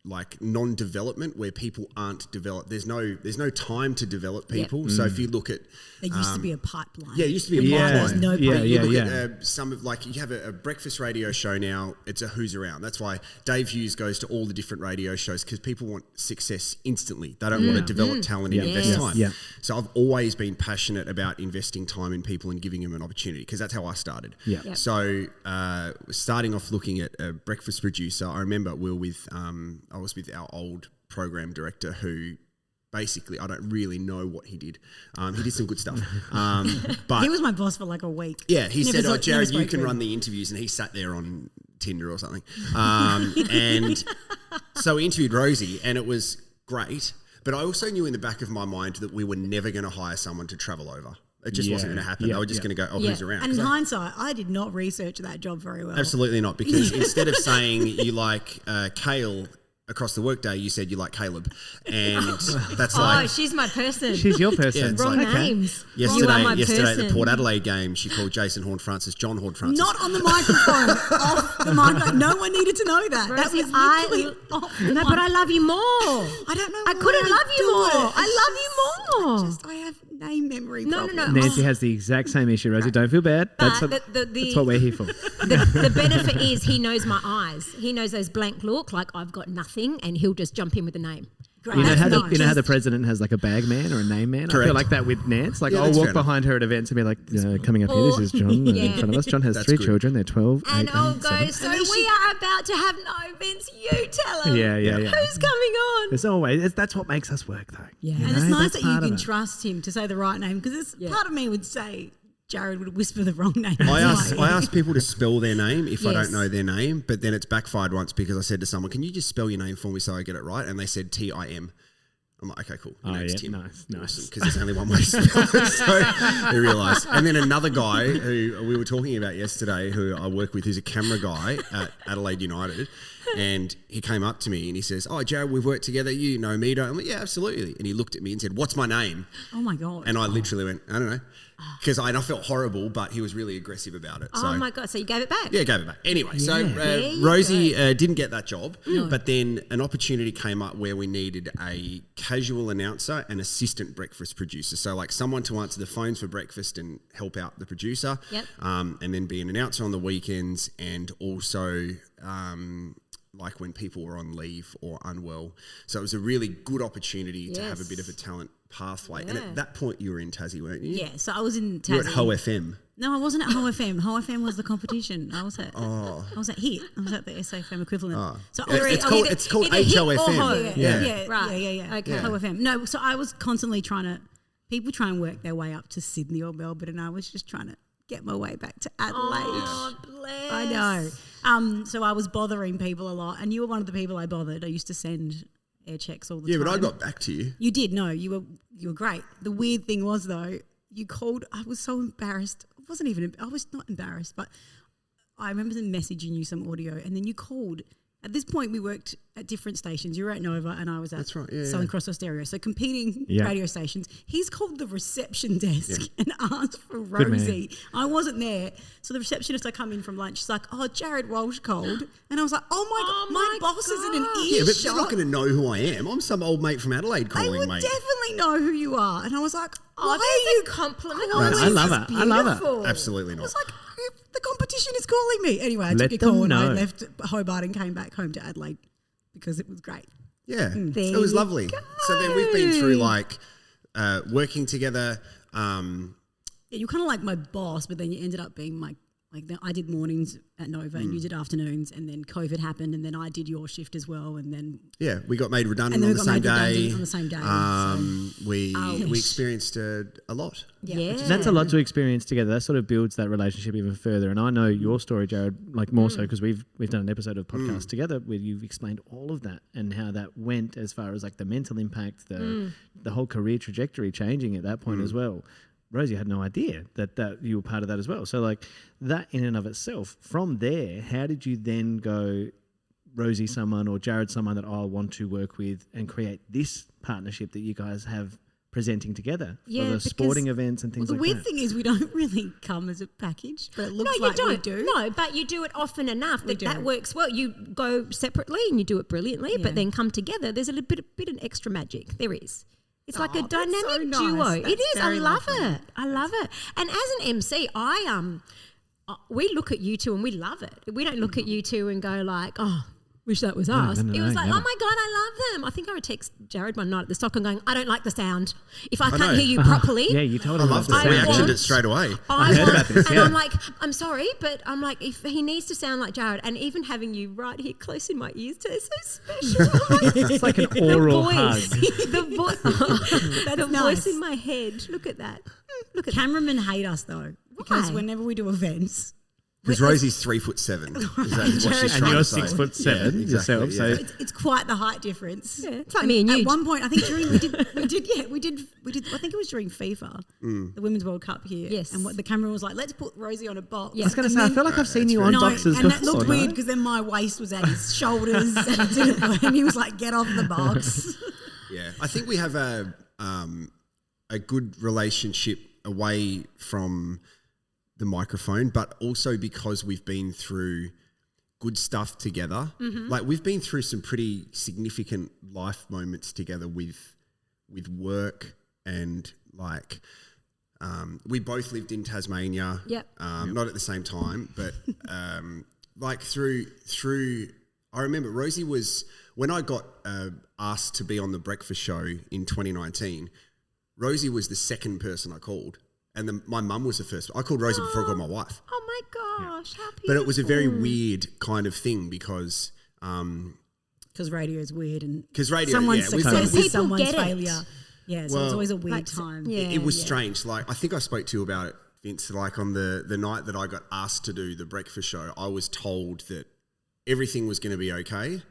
Speaker 7: like non-development where people aren't developed. There's no time to develop people. So if you look at
Speaker 6: There used to be a pipeline.
Speaker 7: Yeah, it used to be a pipeline.
Speaker 6: There's no pipeline.
Speaker 7: You look at some of, like, you have a breakfast radio show now, it's a who's around. That's why Dave Hughes goes to all the different radio shows, because people want success instantly. They don't want to develop talent and invest time.
Speaker 2: Yeah.
Speaker 7: So I've always been passionate about investing time in people and giving them an opportunity, because that's how I started.
Speaker 2: Yeah.
Speaker 1: Yep.
Speaker 7: So starting off looking at a breakfast producer, I remember we were with, I was with our old program director who, basically, I don't really know what he did. He did some good stuff. But
Speaker 6: He was my boss for like a week.
Speaker 7: yeah, he
Speaker 6: Never
Speaker 7: said,
Speaker 6: spoke-
Speaker 7: Jared,
Speaker 6: never
Speaker 7: you
Speaker 6: spoke
Speaker 7: can
Speaker 6: to
Speaker 7: run
Speaker 6: him.
Speaker 7: the interviews. And he sat there on Tinder or something. And So we interviewed Rosie, and it was great. But I also knew in the back of my mind that we were never going to hire someone to travel over. It just wasn't going to happen. They were just going to go, who's around?
Speaker 6: And in hindsight, I did not research that job very well.
Speaker 7: Absolutely not, because instead of saying you like kale across the workday, you said you like Caleb. And that's like...
Speaker 1: Oh, she's my person.
Speaker 2: She's your person.
Speaker 1: Wrong names.
Speaker 7: Yesterday at the Port Adelaide game, she called Jason Horn-Francis John Horn-Francis.
Speaker 6: Not on the microphone. Off the microphone. No one needed to know that. That was literally off the
Speaker 1: but I love you more.
Speaker 6: I don't know
Speaker 1: I couldn't love you more. I love you more.
Speaker 6: I have name memory problems.
Speaker 1: No.
Speaker 2: Nancy has the exact same issue, Rosie. Don't feel bad. That's what we're here for.
Speaker 1: The benefit is he knows my eyes. He knows those blank look, like I've got nothing, and he'll just jump in with a name.
Speaker 6: Great.
Speaker 2: You know how the president has like a bag man or a name man?
Speaker 7: Correct.
Speaker 2: I feel like that with Nance. Like I'll walk behind her at events and be like, coming up here, this is John in front of us. John has 3 children. They're 12,
Speaker 1: and
Speaker 2: 8,
Speaker 1: I'll
Speaker 2: 8,
Speaker 1: go,
Speaker 2: 7.
Speaker 1: so we are about to have no events. You tell them.
Speaker 2: Yeah.
Speaker 1: Who's coming on?
Speaker 2: It's always, that's what makes us work though.
Speaker 6: Yeah.
Speaker 2: You
Speaker 6: And
Speaker 2: know,
Speaker 6: it's nice
Speaker 2: that's
Speaker 6: that you
Speaker 2: part of
Speaker 6: can
Speaker 2: it.
Speaker 6: trust him to say the right name, because part of me would say Jared would whisper the wrong name.
Speaker 7: I ask people to spell their name if I
Speaker 1: Yes.
Speaker 7: don't know their name, but then it's backfired once because I said to someone, can you just spell your name for me so I get it right? And they said Tim. I'm like, okay, cool. Your name's Tim.
Speaker 2: Nice.
Speaker 7: Because there's only one way to spell it. So they realised. And then another guy who we were talking about yesterday, who I work with, who's a camera guy at Adelaide United, and he came up to me and he says, oh, Jared, we've worked together. You know me, don't you? I'm like, yeah, absolutely. And he looked at me and said, what's my name?
Speaker 6: Oh, my God.
Speaker 7: And I literally went, I don't know. Because I felt horrible, but he was really aggressive about it.
Speaker 1: Oh, my God. So you gave it back?
Speaker 7: Yeah, gave it back. Anyway, so Rosie didn't get that job, but then an opportunity came up where we needed a casual announcer and assistant breakfast producer. So like someone to answer the phones for breakfast and help out the producer, and then be an announcer on the weekends, and also like when people were on leave or unwell. So it was a really good opportunity to have a bit of a talent pathway. And at that point you were in Tassie, weren't you?
Speaker 6: Yeah, so I was in Tassie.
Speaker 7: You were at Ho FM.
Speaker 6: No, I wasn't at Ho FM. Ho FM was the competition. I was at HIT. I was at the SAFM equivalent. So
Speaker 7: it's called HOFM.
Speaker 6: Yeah.
Speaker 1: Okay.
Speaker 6: Ho FM. No, so I was constantly people try and work their way up to Sydney or Melbourne, and I was just trying to get my way back to Adelaide.
Speaker 1: Oh, bless.
Speaker 6: I know. So I was bothering people a lot, and you were one of the people I bothered. I used to send air checks all the time.
Speaker 7: Yeah, but I got back to you.
Speaker 6: You did. No, you were great. The weird thing was though, you called. I was so embarrassed. I was not embarrassed, but I remember messaging you some audio, and then you called. At this point, we worked at different stations. You were at Nova, and I was at Southern Cross Stereo. So competing radio stations. He's called the reception desk and asked for Rosie. I wasn't there. So the receptionist, I come in from lunch. She's like, oh, Jared Walsh called. And I was like, oh my God, my boss is in an earshot.
Speaker 7: Yeah, but they're not going to know who I am. I'm some old mate from Adelaide calling,
Speaker 6: they would
Speaker 7: mate.
Speaker 6: definitely know who you are. And I was like, why
Speaker 1: are you complimenting?
Speaker 2: I love it. I love it.
Speaker 7: Absolutely not.
Speaker 6: I was like, the competition is calling me. Anyway, I took a call and I left Hobart and came back home to Adelaide because it was great.
Speaker 7: Yeah, it was lovely. So then we've been through like working together.
Speaker 6: You're kind of like my boss, but then you ended up being I did mornings at Nova and you did afternoons, and then COVID happened, and then I did your shift as well, and then
Speaker 7: we got made redundant on the same day.
Speaker 6: On the same day,
Speaker 7: we experienced a lot.
Speaker 6: Yeah,
Speaker 2: that's a lot to experience together. That sort of builds that relationship even further. And I know your story, Jared, like more so because we've done an episode of podcast together where you've explained all of that and how that went as far as like the mental impact, the whole career trajectory changing at that point as well. Rosie had no idea that you were part of that as well. So like that in and of itself, from there, how did you then go, Rosie someone or Jared someone that I want to work with and create this partnership that you guys have presenting together for the sporting events and things like that?
Speaker 6: The weird thing is we don't really come as a package, but it looks like we do.
Speaker 1: No, but you do it often enough that works well. You go separately and you do it brilliantly, but then come together. There's a little bit of extra magic. There is. It's like a dynamic duo. It is. I love it. I love it. And as an MC, we look at you two and we love it. We don't look at you two and go like, oh, wish that was us. It was like, oh my God, I love them. I think I would text Jared one night at the stock and going, I don't like the sound. If I can't hear you properly.
Speaker 2: Yeah, you told him.
Speaker 7: I loved it. We actioned it straight away.
Speaker 2: I heard about this,
Speaker 1: and I'm like, I'm sorry, but I'm like, if he needs to sound like Jared, and even having you right here close in my ears too, it's so special.
Speaker 2: It's like an oral hug.
Speaker 1: The voice in my head. Look at that.
Speaker 6: Cameramen hate us though, because whenever we do events,
Speaker 7: Because Rosie's 3'7". Is that what she's
Speaker 2: and
Speaker 7: trying
Speaker 2: you're
Speaker 7: to say?
Speaker 2: 6'7" yourself.
Speaker 7: Yeah.
Speaker 2: So
Speaker 6: It's quite the height difference.
Speaker 1: Yeah, it's like me and you.
Speaker 6: At one point, I think during we did. I think it was during FIFA, the Women's World Cup here.
Speaker 1: Yes.
Speaker 6: And what the camera was like, let's put Rosie on a box.
Speaker 1: Yeah.
Speaker 2: I was going to say, I feel like I've seen you on
Speaker 6: No,
Speaker 2: boxes
Speaker 6: and
Speaker 2: before.
Speaker 6: that looked weird because then my waist was at his shoulders, and he was like, "Get off the box."
Speaker 7: Yeah, I think we have a good relationship away from the microphone, but also because we've been through good stuff together. Like we've been through some pretty significant life moments together with work and like we both lived in Tasmania.
Speaker 1: Yep.
Speaker 7: Not at the same time, but like through. I remember Rosie was when I got asked to be on the breakfast show in 2019. Rosie was the second person I called. And my mum was the first. I called Rosie before I called my wife.
Speaker 1: Oh my gosh, how beautiful.
Speaker 7: But it was a very weird kind of thing because
Speaker 6: Radio is weird and
Speaker 7: radio,
Speaker 6: someone's
Speaker 7: yeah,
Speaker 6: success
Speaker 1: people
Speaker 6: is someone's
Speaker 1: get it.
Speaker 6: failure. Yeah, so it's always a weird time.
Speaker 1: Yeah.
Speaker 7: it was strange. Like I think I spoke to you about it, Vince. Like on the night that I got asked to do the breakfast show, I was told that everything was going to be okay.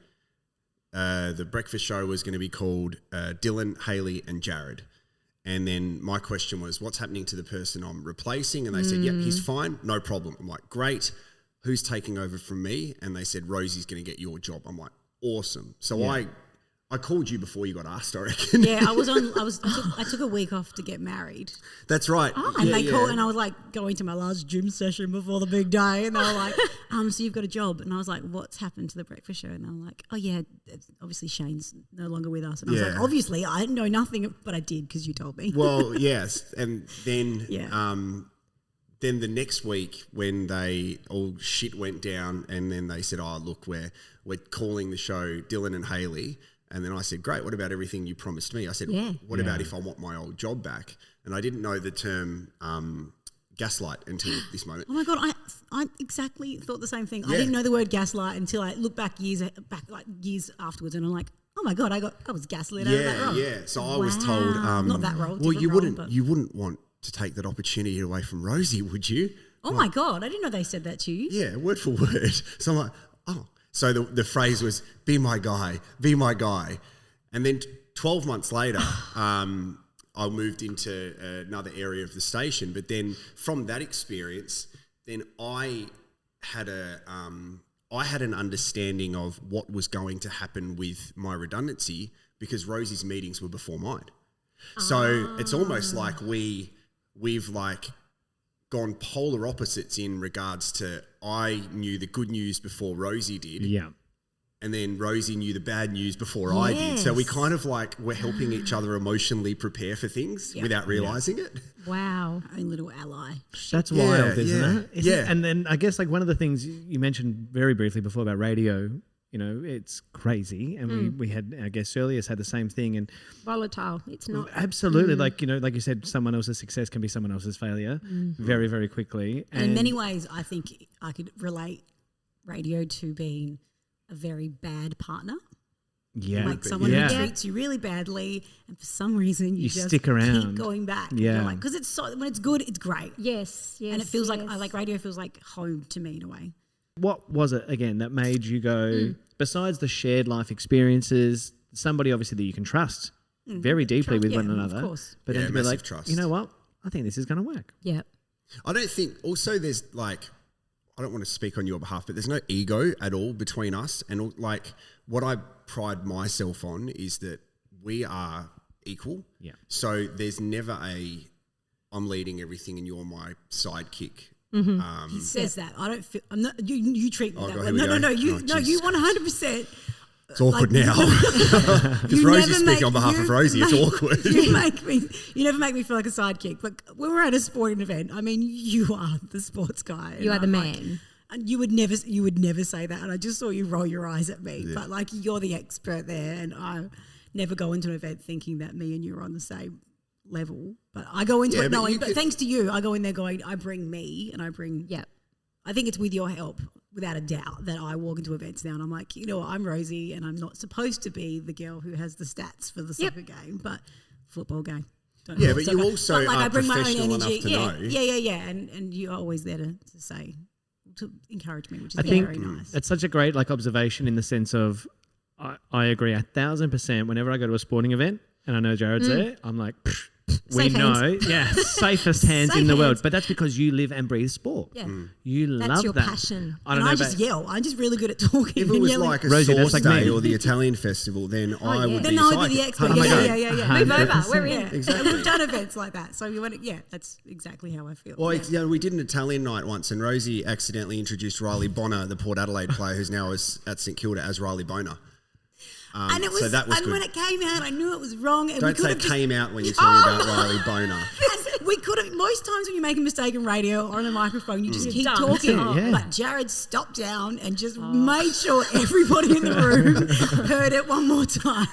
Speaker 7: The breakfast show was going to be called Dylan, Hayley and Jared. And then my question was, what's happening to the person I'm replacing? And they said, yep, he's fine, no problem. I'm like, great. Who's taking over from me? And they said, Rosie's going to get your job. I'm like, awesome. So I called you before you got asked, I reckon.
Speaker 6: Yeah, I took a week off to get married.
Speaker 7: That's right.
Speaker 6: And they called, and I was like going to my last gym session before the big day, and they were like, so you've got a job. And I was like, what's happened to the breakfast show? And they were like, oh yeah, obviously Shane's no longer with us. And I was like, obviously I know nothing, but I did because you told me.
Speaker 7: Well, yes. And then then the next week when all shit went down and then they said, oh look, we're calling the show Dylan and Hayley. And then I said, great, what about everything you promised me? I said, what about if I want my old job back? And I didn't know the term gaslight until this moment.
Speaker 6: Oh my God, I exactly thought the same thing. I didn't know the word gaslight until I looked back years afterwards, and I'm like, oh my God, I was gaslit out of that role.
Speaker 7: Yeah, so I was told
Speaker 6: not that role.
Speaker 7: Well, you wouldn't want to take that opportunity away from Rosie, would you?
Speaker 6: Oh my God, I didn't know they said that to you.
Speaker 7: Yeah, word for word. So I'm like, oh. So the phrase was, be my guy, be my guy. And then 12 months later, I moved into another area of the station. But then from that experience, then I had an understanding of what was going to happen with my redundancy because Rosie's meetings were before mine. So it's almost like we've like gone polar opposites in regards to I knew the good news before Rosie did.
Speaker 2: Yeah.
Speaker 7: And then Rosie knew the bad news before I did. So we kind of like we're helping each other emotionally prepare for things without realising it.
Speaker 1: Wow.
Speaker 6: Own little ally.
Speaker 2: That's wild, isn't it?
Speaker 7: Yeah.
Speaker 2: And then I guess like one of the things you mentioned very briefly before about radio, you know, it's crazy. And we had our guest earlier had the same thing. And
Speaker 1: volatile. It's not.
Speaker 2: Absolutely. Like, you know, like you said, someone else's success can be someone else's failure very, very quickly.
Speaker 6: And in many ways, I think I could relate radio to being a very bad partner.
Speaker 2: Yeah.
Speaker 6: Like someone who treats you really badly and for some reason you just
Speaker 2: stick around.
Speaker 6: keep going back.
Speaker 2: Yeah.
Speaker 6: Like, because it's so, when it's good, it's great.
Speaker 1: Yes.
Speaker 6: And it feels like radio feels like home to me in a way.
Speaker 2: What was it, again, that made you go, besides the shared life experiences, somebody obviously that you can trust very deeply with one another.
Speaker 6: Of course.
Speaker 2: But then to be like,
Speaker 7: trust.
Speaker 2: you know what? I think this is going to work.
Speaker 1: Yeah.
Speaker 7: I don't think also there's like I don't want to speak on your behalf, but there's no ego at all between us. And like what I pride myself on is that we are equal.
Speaker 2: Yeah.
Speaker 7: So there's never I'm leading everything and you're my sidekick.
Speaker 6: He says that. I don't feel. I'm not. You treat me that
Speaker 7: God,
Speaker 6: way.
Speaker 7: here we
Speaker 6: No.
Speaker 7: go.
Speaker 6: You 100%.
Speaker 7: It's awkward now because Rosie's speaking on behalf of Rosie. It's awkward.
Speaker 6: You never make me feel like a sidekick. But when we're at a sporting event, I mean, you are the sports guy.
Speaker 1: You are the man.
Speaker 6: And you would never say that. And I just saw you roll your eyes at me. Yeah. But like you're the expert there, and I never go into an event thinking that me and you are on the same level. But I go into it knowing. But thanks to you, I go in there going, I bring me, and I bring.
Speaker 1: Yeah.
Speaker 6: I think it's with your help, without a doubt, that I walk into events now and I'm like, you know what, I'm Rosie and I'm not supposed to be the girl who has the stats for the soccer game, but football game.
Speaker 7: But you also are professional enough to know.
Speaker 6: Yeah. And you're always there to say, to encourage me, which is
Speaker 2: I think
Speaker 6: very nice.
Speaker 2: it's such a great observation in the sense of I agree 1,000%. Whenever I go to a sporting event and I know Jared's there, I'm like, we
Speaker 1: Safe
Speaker 2: know, safest hands in the world. But that's because you live and breathe sport.
Speaker 1: Yeah.
Speaker 2: You love
Speaker 1: That's your
Speaker 2: that.
Speaker 1: passion.
Speaker 2: I don't know.
Speaker 6: I just yell. I'm just really good at talking.
Speaker 7: If it was like a
Speaker 2: Rosie,
Speaker 7: sauce
Speaker 2: that's like
Speaker 7: day
Speaker 2: me.
Speaker 7: or the Italian festival, then I would
Speaker 6: then
Speaker 7: be
Speaker 6: I would be the
Speaker 7: psyched.
Speaker 6: expert.
Speaker 2: Oh my God.
Speaker 6: Yeah.
Speaker 1: Move over.
Speaker 2: 100%.
Speaker 1: We're in.
Speaker 6: Yeah,
Speaker 7: Exactly.
Speaker 6: We've done events like that, so we went. Yeah, that's exactly how I feel.
Speaker 7: Well, we did an Italian night once, and Rosie accidentally introduced Riley Bonner, the Port Adelaide player, who's now at St Kilda, as Riley Boner.
Speaker 6: And it was,
Speaker 7: so that was
Speaker 6: and
Speaker 7: good.
Speaker 6: when it came out, I knew it was wrong. And
Speaker 7: Don't
Speaker 6: we
Speaker 7: say
Speaker 6: could have
Speaker 7: came out when you're talking about Riley Boner.
Speaker 6: And we could have. Most times when you make a mistake in radio or on a microphone, you just keep
Speaker 1: Dumb.
Speaker 6: talking.
Speaker 2: Yeah.
Speaker 6: But Jared stopped down and just made sure everybody in the room heard it one more time.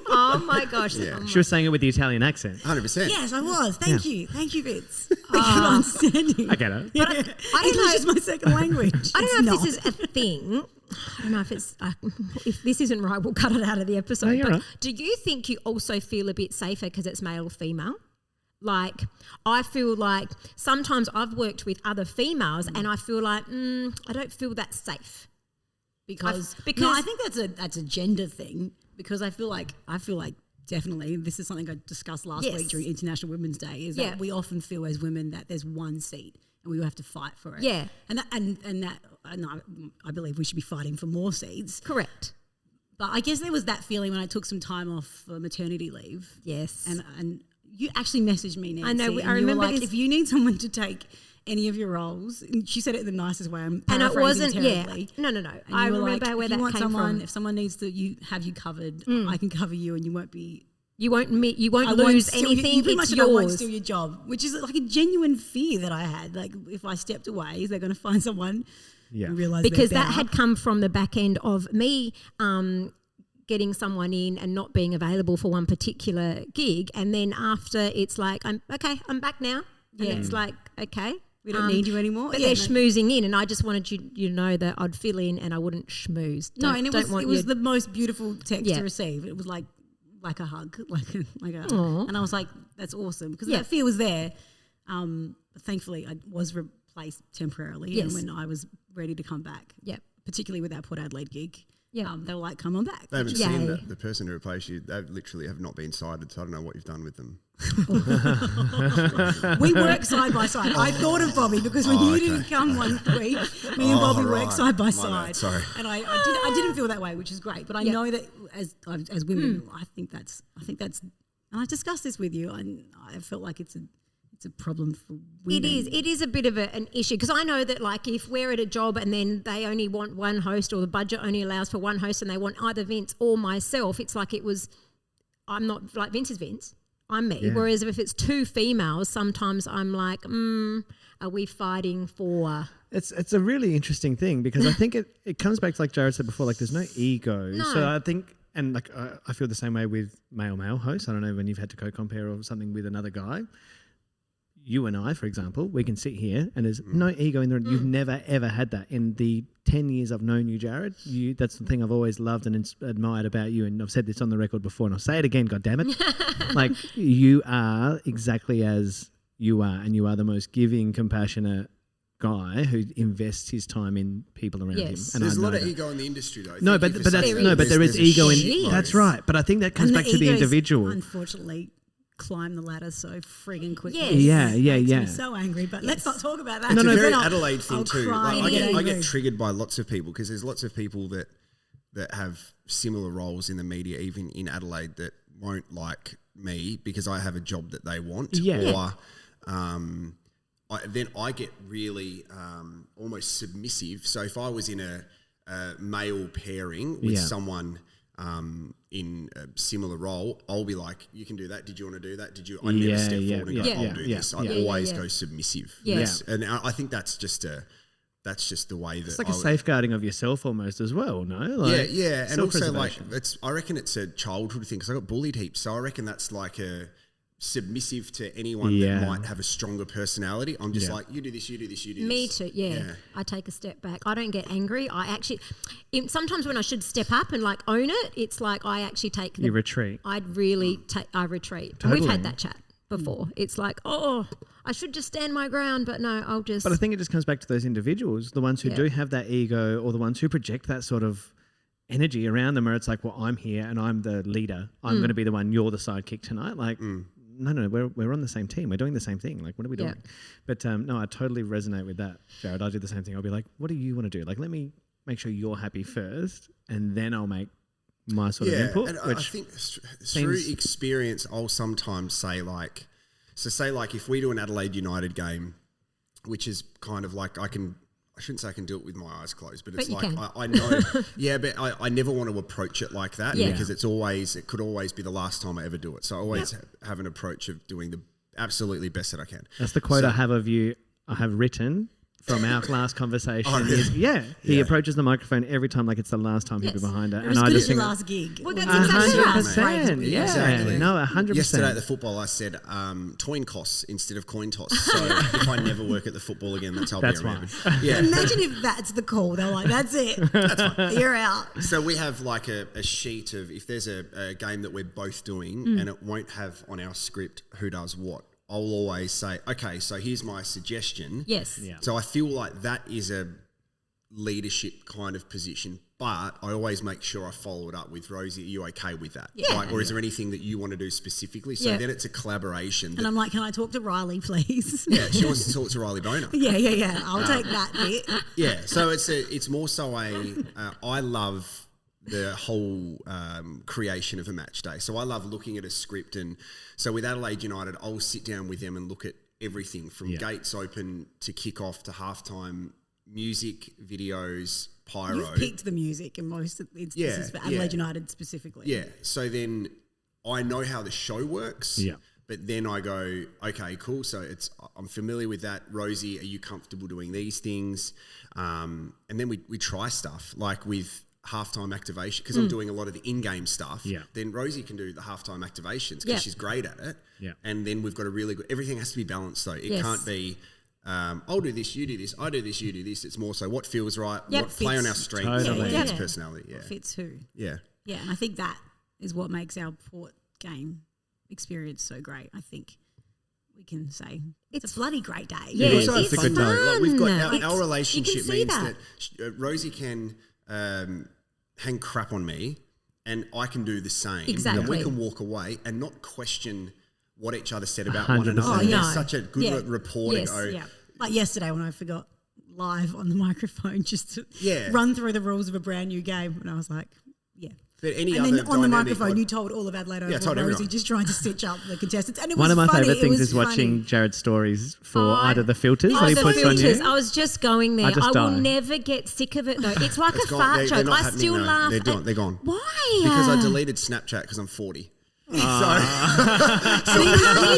Speaker 1: Oh my gosh.
Speaker 7: Yeah.
Speaker 2: She was saying it with the Italian accent.
Speaker 7: 100%.
Speaker 6: Yes, I was. Thank you, Vince. Thank you for understanding.
Speaker 2: I get it.
Speaker 1: I don't
Speaker 6: English
Speaker 1: know.
Speaker 6: is my second language.
Speaker 1: I don't know
Speaker 6: It's
Speaker 1: if this is a thing. I don't know if it's if this isn't right, we'll cut it out of the episode.
Speaker 2: No, you're
Speaker 1: but
Speaker 2: right.
Speaker 1: do you think you also feel a bit safer because it's male or female? Like, I feel like sometimes I've worked with other females and I feel like I don't feel that safe
Speaker 6: because
Speaker 1: because
Speaker 6: I think that's a gender thing, because I feel like definitely this is something I discussed last
Speaker 1: Yes.
Speaker 6: week during International Women's Day, is that we often feel as women that there's one seat and we have to fight for it.
Speaker 1: Yeah.
Speaker 6: And I believe we should be fighting for more seats.
Speaker 1: correct.
Speaker 6: But I guess there was that feeling when I took some time off for maternity leave.
Speaker 1: Yes.
Speaker 6: And you actually messaged me, Nancy.
Speaker 1: I know,
Speaker 6: and
Speaker 1: I
Speaker 6: you were
Speaker 1: remember
Speaker 6: like,
Speaker 1: this-
Speaker 6: if you need someone to take any of your roles, and she said it in the nicest way. I'm
Speaker 1: And it
Speaker 6: paraphrasing
Speaker 1: wasn't,
Speaker 6: terribly.
Speaker 1: No.
Speaker 6: And
Speaker 1: I
Speaker 6: you were
Speaker 1: remember
Speaker 6: like,
Speaker 1: where
Speaker 6: if
Speaker 1: that
Speaker 6: you want
Speaker 1: came
Speaker 6: someone,
Speaker 1: from.
Speaker 6: if someone needs to have you covered, I can cover you, and you won't be.
Speaker 1: You won't
Speaker 6: I won't
Speaker 1: lose
Speaker 6: steal
Speaker 1: anything.
Speaker 6: You pretty much
Speaker 1: It's
Speaker 6: said I won't
Speaker 1: yours.
Speaker 6: steal your job, which is like a genuine fear that I had. Like, if I stepped away, is they going to find someone?
Speaker 2: Yeah.
Speaker 6: And realize
Speaker 1: Because
Speaker 6: they're
Speaker 1: that
Speaker 6: better?
Speaker 1: had come from the back end of me getting someone in and not being available for one particular gig, and then after it's like, I'm back now, and it's like, okay,
Speaker 6: We don't need you anymore.
Speaker 1: But
Speaker 6: Yeah,
Speaker 1: they're
Speaker 6: no.
Speaker 1: schmoozing in, and I just wanted you to know that I'd fill in and I wouldn't schmooze.
Speaker 6: No, and it
Speaker 1: want
Speaker 6: was
Speaker 1: you-
Speaker 6: the most beautiful text
Speaker 1: Yeah.
Speaker 6: to receive. It was like a hug,
Speaker 1: Aw.
Speaker 6: and I was like, that's awesome, because
Speaker 1: Yeah.
Speaker 6: that fear was there. But thankfully, I was replaced temporarily,
Speaker 1: Yes.
Speaker 6: and when I was ready to come back,
Speaker 1: Yep.
Speaker 6: particularly with that Port Adelaide gig,
Speaker 1: Yeah.
Speaker 6: they were like, come on back.
Speaker 7: They haven't
Speaker 1: Yay.
Speaker 7: seen the person who replaced you. They literally have not been sighted, so I don't know what you've done with them.
Speaker 6: We work side by side. I thought of Bobby because when you didn't come one week, me and Bobby
Speaker 7: right.
Speaker 6: work side by
Speaker 7: My
Speaker 6: side.
Speaker 7: bad, sorry.
Speaker 6: And I didn't feel that way, which is great. But I know that as women, I think that's, and I discussed this with you, and I felt like it's a problem for women.
Speaker 1: It is a bit of an issue, because I know that, like, if we're at a job and then they only want one host, or the budget only allows for one host, and they want either Vince or myself, it's like I'm not like Vince is Vince. I'm me.
Speaker 2: Yeah.
Speaker 1: Whereas if it's two females, sometimes I'm like, are we fighting for?
Speaker 2: It's a really interesting thing, because I think it comes back to, like Jared said before, like there's no ego.
Speaker 1: No.
Speaker 2: So I think, and like I feel the same way with male hosts. I don't know when you've had to co-compare or something with another guy. You and I, for example, we can sit here and there's no ego in there. You've never, ever had that. In the 10 years I've known you, Jared, that's the thing I've always loved and admired about you. And I've said this on the record before, and I'll say it again, goddammit. Like, you are exactly as you are, and you are the most giving, compassionate guy who invests his time in people around
Speaker 1: Yes.
Speaker 2: him. And
Speaker 7: There's
Speaker 2: I
Speaker 7: a lot
Speaker 2: know
Speaker 7: of
Speaker 2: that.
Speaker 7: ego in the industry, though.
Speaker 2: No,
Speaker 7: Thank
Speaker 2: but
Speaker 7: you for saying that.
Speaker 2: there is
Speaker 7: There's a
Speaker 2: ego in.
Speaker 7: shitload.
Speaker 2: That's right. But I think that comes
Speaker 6: And
Speaker 2: back to the
Speaker 6: egos,
Speaker 2: individual.
Speaker 6: Unfortunately, climb the ladder so frigging quickly.
Speaker 1: Yes.
Speaker 2: Yeah.
Speaker 6: Makes me so angry, but let's not talk about that.
Speaker 7: It's
Speaker 2: No,
Speaker 7: a very
Speaker 6: Then I'll-
Speaker 7: Adelaide thing
Speaker 6: I'll
Speaker 7: too.
Speaker 6: cry
Speaker 7: Like,
Speaker 6: and get
Speaker 7: I
Speaker 6: angry.
Speaker 7: get triggered by lots of people, because there's lots of people that have similar roles in the media, even in Adelaide, that won't like me because I have a job that they want.
Speaker 2: Yeah.
Speaker 7: Or then I get really almost submissive. So if I was in a male pairing with
Speaker 2: Yeah.
Speaker 7: someone in a similar role, I'll be like, you can do that. Did you want to do that? Did you? I never step forward and go, I'll do this. I always go submissive.
Speaker 1: Yeah.
Speaker 7: Yes. And I think that's just the way that
Speaker 2: It's like a safeguarding of yourself almost as well, no? Like
Speaker 7: yeah. And also, like,
Speaker 2: self-preservation.
Speaker 7: I reckon it's a childhood thing, because I got bullied heaps. So I reckon that's like a submissive to anyone that might have a stronger personality. I'm just like, you do this, you do this, you do this.
Speaker 1: Me too, yeah. I take a step back. I don't get angry. I actually, sometimes when I should step up and like own it, it's like I actually take
Speaker 2: You retreat.
Speaker 1: I retreat. And
Speaker 2: Totally.
Speaker 1: we've had that chat. before. It's like, oh, I should just stand my ground, but no, I'll just...
Speaker 2: But I think it just comes back to those individuals, the ones who do have that ego, or the ones who project that sort of energy around them where it's like, well, I'm here and I'm the leader. I'm going to be the one, you're the sidekick tonight. Like, no, we're on the same team. We're doing the same thing. Like, what are we doing? But no, I totally resonate with that, Jared. I do the same thing. I'll be like, what do you want to do? Like, let me make sure you're happy first, and then I'll make my sort of input.
Speaker 7: And I think through experience, I'll sometimes say like, if we do an Adelaide United game, which is kind of like I shouldn't say I can do it with my eyes closed, but it's like I know, but I never want to approach it like that because it could always be the last time I ever do it. So I always have an approach of doing the absolutely best that I can.
Speaker 2: That's the quote I have of you. I have written from our last conversation. Oh, really? He approaches the microphone every time like it's the last time he'll be behind it.
Speaker 6: And I just think last gig.
Speaker 1: Well, that's exactly
Speaker 2: 100%. Yeah, exactly. No, 100%.
Speaker 7: Yesterday at the football, I said toin toss instead of coin toss. So if I never work at the football again, that's how I'll be remembered. Yeah.
Speaker 6: Imagine if that's the call. They're like, that's it. That's fine. You're out.
Speaker 7: So we have like a sheet of if there's a game that we're both doing and it won't have on our script who does what. I'll always say, okay, so here's my suggestion.
Speaker 1: Yes.
Speaker 7: Yeah. So I feel like that is a leadership kind of position, but I always make sure I follow it up with, Rosie, are you okay with that?
Speaker 1: Yeah.
Speaker 7: Like, or is there anything that you want to do specifically? So then it's a collaboration.
Speaker 6: And I'm like, can I talk to Riley, please?
Speaker 7: Yeah, she wants to talk to Riley Boner.
Speaker 6: Yeah. I'll take that bit.
Speaker 7: Yeah, so it's more so I love the whole creation of a match day. So I love looking at a script, and so with Adelaide United, I'll sit down with them and look at everything from gates open to kick off to halftime, music, videos, pyro.
Speaker 6: You've picked the music in most instances for Adelaide United specifically.
Speaker 7: Yeah, so then I know how the show works. Yeah. But then I go, okay, cool. So I'm familiar with that. Rosie, are you comfortable doing these things? And then we try stuff like with halftime activation, because I'm doing a lot of the in-game stuff. Yeah. Then Rosie can do the halftime activations because she's great at it. Yeah. And then we've got a really good. Everything has to be balanced though. It can't be. I'll do this, you do this. I do this, you do this. It's more so what feels right. What play on our strengths. Fits personality. Yeah.
Speaker 6: What fits who.
Speaker 7: Yeah.
Speaker 6: Yeah, and I think that is what makes our Port game experience so great. I think we can say it's a bloody great day.
Speaker 1: Yeah, it's fun.
Speaker 7: Like we've got our relationship means that Rosie can hang crap on me and I can do the same.
Speaker 1: Exactly.
Speaker 7: And we can walk away and not question what each other said about one another. There's such a good rapport to go.
Speaker 6: Yeah. Like yesterday when I forgot live on the microphone just to run through the rules of a brand new game, and I was like,
Speaker 7: But
Speaker 6: and then on the microphone, you told all of Adelaide Rosie just trying to stitch up the contestants. And it was
Speaker 2: one of my favourite things is
Speaker 6: funny.
Speaker 2: watching Jared's stories for either the filters that he puts on you.
Speaker 1: I was just going there. I will never get sick of it though. It's like a fart joke. I still laugh.
Speaker 7: They're gone.
Speaker 1: Why?
Speaker 7: Because I deleted Snapchat because I'm 40.
Speaker 6: So you're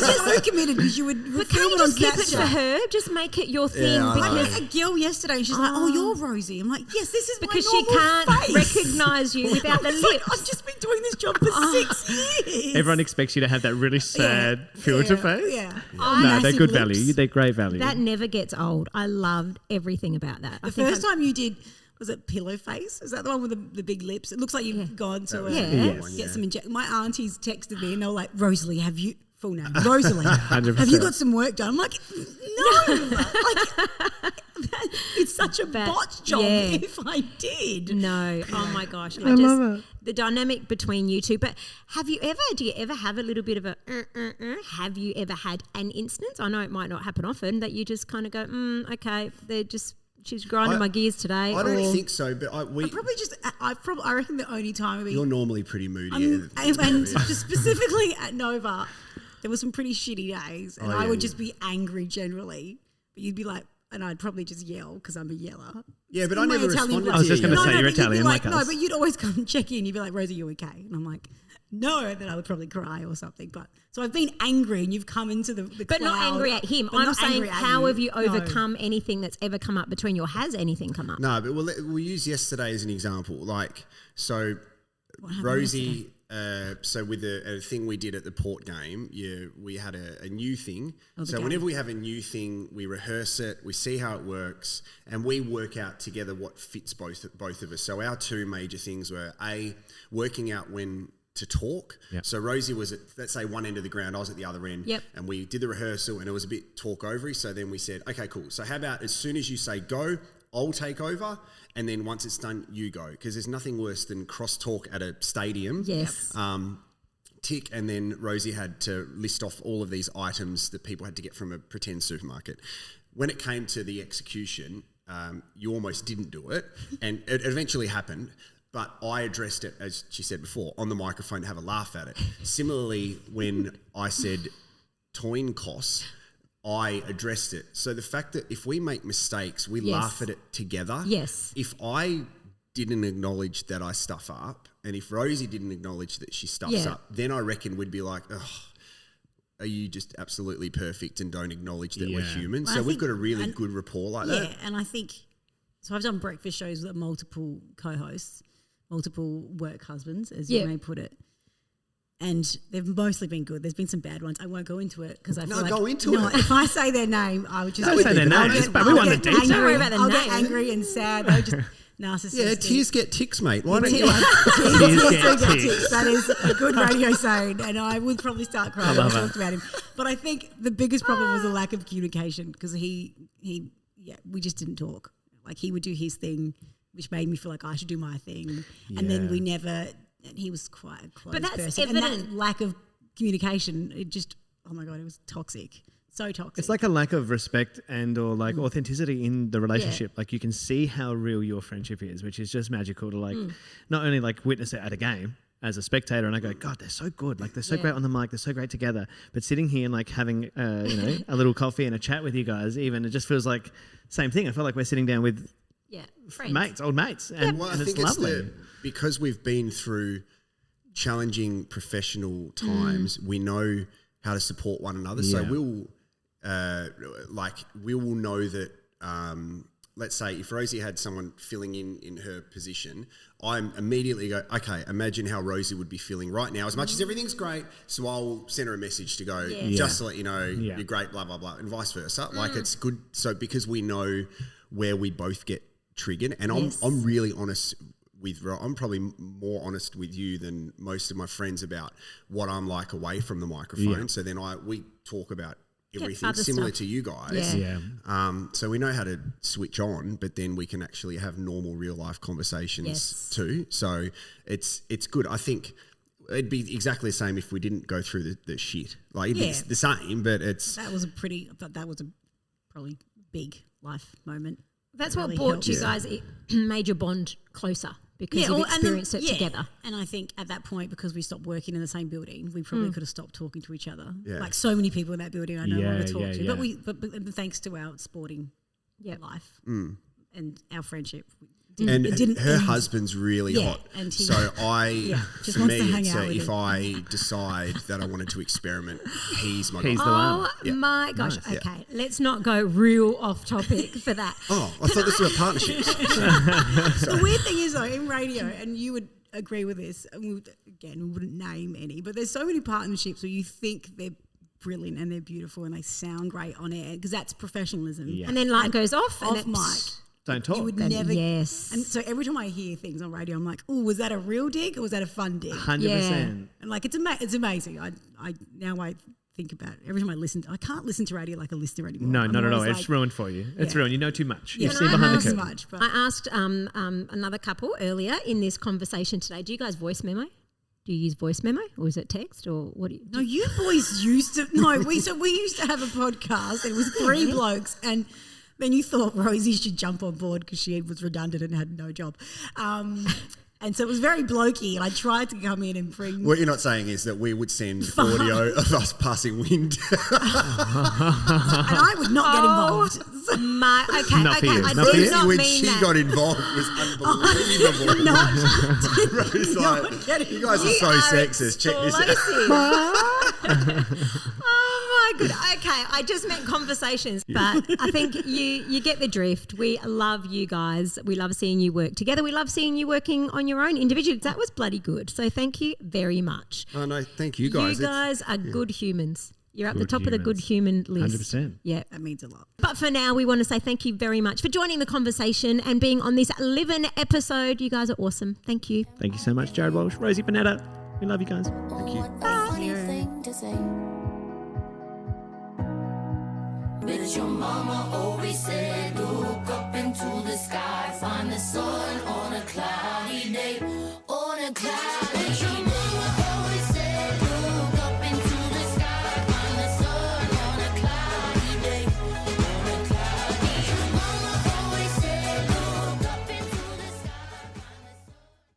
Speaker 6: so committed because you would
Speaker 1: but can't you just keep it for her? Just make it your thing.
Speaker 6: I met a girl yesterday and she's like, "Oh, you're Rosie." I'm like, "Yes, this is
Speaker 1: because
Speaker 6: my normal
Speaker 1: she can't
Speaker 6: face.
Speaker 1: recognise you without the lips."
Speaker 6: I've just been doing this job for 6 years.
Speaker 2: Everyone expects you to have that really sad filter face.
Speaker 6: Yeah.
Speaker 2: No, they're good value. They're great value.
Speaker 1: That never gets old. I loved everything about that.
Speaker 6: The first time you did. Was it pillow face? Is that the one with the big lips? It looks like you've gone to get some injection. My aunties texted me and they were like, Rosalie, have you... Full name. Rosalie, have you got some work done? I'm like, no. It's such a botch job if I did.
Speaker 1: No. Oh my gosh.
Speaker 2: I love it.
Speaker 1: The dynamic between you two. But do you ever have a little bit of a, have you ever had an instance? I know it might not happen often that you just kind of go, okay, she's grinding my gears today.
Speaker 7: I don't think so, but I
Speaker 6: reckon the only time
Speaker 7: you're normally pretty moody.
Speaker 6: And just specifically at Nova, there were some pretty shitty days, and I would just be angry generally. But you'd be like, and I'd probably just yell because I'm a yeller.
Speaker 7: Yeah, but I never responded to you.
Speaker 2: I was just going to say you're Italian like us.
Speaker 6: No, but you'd always come and check in. You'd be like, Rosie, you okay? And I'm like, no. And then I would probably cry or something. But so I've been angry, and you've come into the
Speaker 1: but
Speaker 6: cloud,
Speaker 1: not angry at him. I'm saying, how have you overcome anything that's ever come up between you? Or has anything come up?
Speaker 7: No, but we'll use yesterday as an example. Like, so Rosie. So with a thing we did at the Port game, we had a new thing. So whenever we have a new thing, we rehearse it, we see how it works, and we work out together what fits both of us. So our two major things were working out when to talk.
Speaker 2: Yep.
Speaker 7: So Rosie was at, let's say, one end of the ground, I was at the other end, and we did the rehearsal, and it was a bit talk-overy. So then we said, okay, cool. So how about as soon as you say go, I'll take over, and then once it's done, you go. Because there's nothing worse than cross-talk at a stadium.
Speaker 1: Yes.
Speaker 7: Tick, and then Rosie had to list off all of these items that people had to get from a pretend supermarket. When it came to the execution, you almost didn't do it, and it eventually happened. But I addressed it, as she said before, on the microphone to have a laugh at it. Similarly, when I said toin costs, I addressed it. So the fact that if we make mistakes, we laugh at it together.
Speaker 1: Yes.
Speaker 7: If I didn't acknowledge that I stuff up, and if Rosie didn't acknowledge that she stuffs up, then I reckon we'd be like, ugh, are you just absolutely perfect and don't acknowledge that we're human? Well, so we've got a really good rapport like that.
Speaker 6: Yeah, and I think, so I've done breakfast shows with multiple co-hosts, multiple work husbands, as you may put it. And they've mostly been good. There's been some bad ones. I won't go into it because I feel like...
Speaker 7: go into it.
Speaker 6: If I say their name, I would just...
Speaker 2: Don't say their names, but we want the details.
Speaker 1: Don't worry about the
Speaker 6: I'll
Speaker 1: name.
Speaker 6: get angry and sad. They're just narcissistic.
Speaker 7: Yeah, tears get ticks, mate. Why don't you...
Speaker 6: Tears get ticks. That is a good radio saying, and I would probably start crying when I talked about him. But I think the biggest problem was the lack of communication because we just didn't talk. Like he would do his thing, which made me feel like I should do my thing. Yeah. And then we never... And he was quite a close person.
Speaker 1: But that's
Speaker 6: person.
Speaker 1: evident.
Speaker 6: And that lack of communication, it just, oh my God, it was toxic. So toxic.
Speaker 2: It's like a lack of respect and or like authenticity in the relationship. Like you can see how real your friendship is, which is just magical to like not only like witness it at a game as a spectator and I go, God, they're so good. Like they're so great on the mic. They're so great together. But sitting here and like having, a little coffee and a chat with you guys, even it just feels like same thing. I feel like we're sitting down with friends. Old mates. And,
Speaker 7: well,
Speaker 2: and
Speaker 7: I think
Speaker 2: it's lovely.
Speaker 7: Because we've been through challenging professional times, we know how to support one another. So we will know that, let's say if Rosie had someone filling in her position, I'm immediately go, okay, imagine how Rosie would be feeling right now. As much as everything's great, so I'll send her a message to go, just to let you know, you're great, blah, blah, blah, and vice versa. Like it's good. So because we know where we both get triggered, and I'm really honest I'm probably more honest with you than most of my friends about what I'm like away from the microphone. So then we talk about everything similar
Speaker 1: stuff.
Speaker 7: to you guys. So we know how to switch on, but then we can actually have normal real life conversations too. So it's good. I think it'd be exactly the same if we didn't go through the shit. Like it'd be the same, but
Speaker 6: that was a probably big life moment.
Speaker 1: That's what brought you guys, it made your bond closer because you've experienced it together. And
Speaker 6: I think at that point, because we stopped working in the same building, we probably could have stopped talking to each other. Yeah. Like so many people in that building I no longer talk to. Yeah. But thanks to our sporting life and our friendship.
Speaker 7: Her husband's really hot. And so
Speaker 6: just
Speaker 7: for
Speaker 6: wants
Speaker 7: me,
Speaker 6: to hang out with
Speaker 7: if
Speaker 6: him.
Speaker 7: I decide that I wanted to experiment, he's my guy.
Speaker 2: He's the one.
Speaker 1: Oh my gosh. Nice. Okay, let's not go real off topic for that.
Speaker 7: Oh, I thought this was about partnerships.
Speaker 6: The weird thing is though, in radio, and you would agree with this, and we wouldn't name any, but there's so many partnerships where you think they're brilliant and they're beautiful and they sound great on air because that's professionalism.
Speaker 1: Yeah. And then light goes off
Speaker 6: mic.
Speaker 2: Don't talk.
Speaker 6: You would never. Yes. And so every time I hear things on radio, I'm like, oh, was that a real dig or was that a fun dig?
Speaker 2: 100%.
Speaker 6: And like, it's amazing. I think about it. Every time I can't listen to radio like a listener anymore.
Speaker 2: No, not at all. It's ruined for you. It's ruined. You know too much. You've seen behind the curtain.
Speaker 1: I asked another couple earlier in this conversation today, do you guys voice memo? Do you use voice memo or is it text or what do you do?
Speaker 6: No, you boys used to. No, we used to have a podcast. It was 3 blokes and then you thought Rosie should jump on board because she was redundant and had no job. And so it was very blokey. And I tried to come in and bring...
Speaker 7: What you're not saying is that we would send audio of us passing wind.
Speaker 6: And I would not get involved.
Speaker 1: I did not
Speaker 7: when
Speaker 1: mean
Speaker 7: she
Speaker 1: that.
Speaker 7: got involved was unbelievable. You guys are so sexist. Check this out.
Speaker 1: Oh my good. Okay, I just meant conversations, but I think you get the drift. We love you guys. We love seeing you work together. We love seeing you working on your own individually. That was bloody good. So thank you very much.
Speaker 7: Oh no, thank you guys.
Speaker 1: You guys are good humans. You're at the top of the good human list.
Speaker 2: 100%.
Speaker 1: Yeah.
Speaker 6: That means a lot.
Speaker 1: But for now, we want to say thank you very much for joining the conversation and being on this Livin episode. You guys are awesome. Thank you.
Speaker 2: Thank you so much, Jared Walsh, Rosie Panetta. We love you guys.
Speaker 7: Thank you.
Speaker 3: What a funny thing to say. But your mama always said, look up into the sky, find the sun on a cloudy day, on a cloudy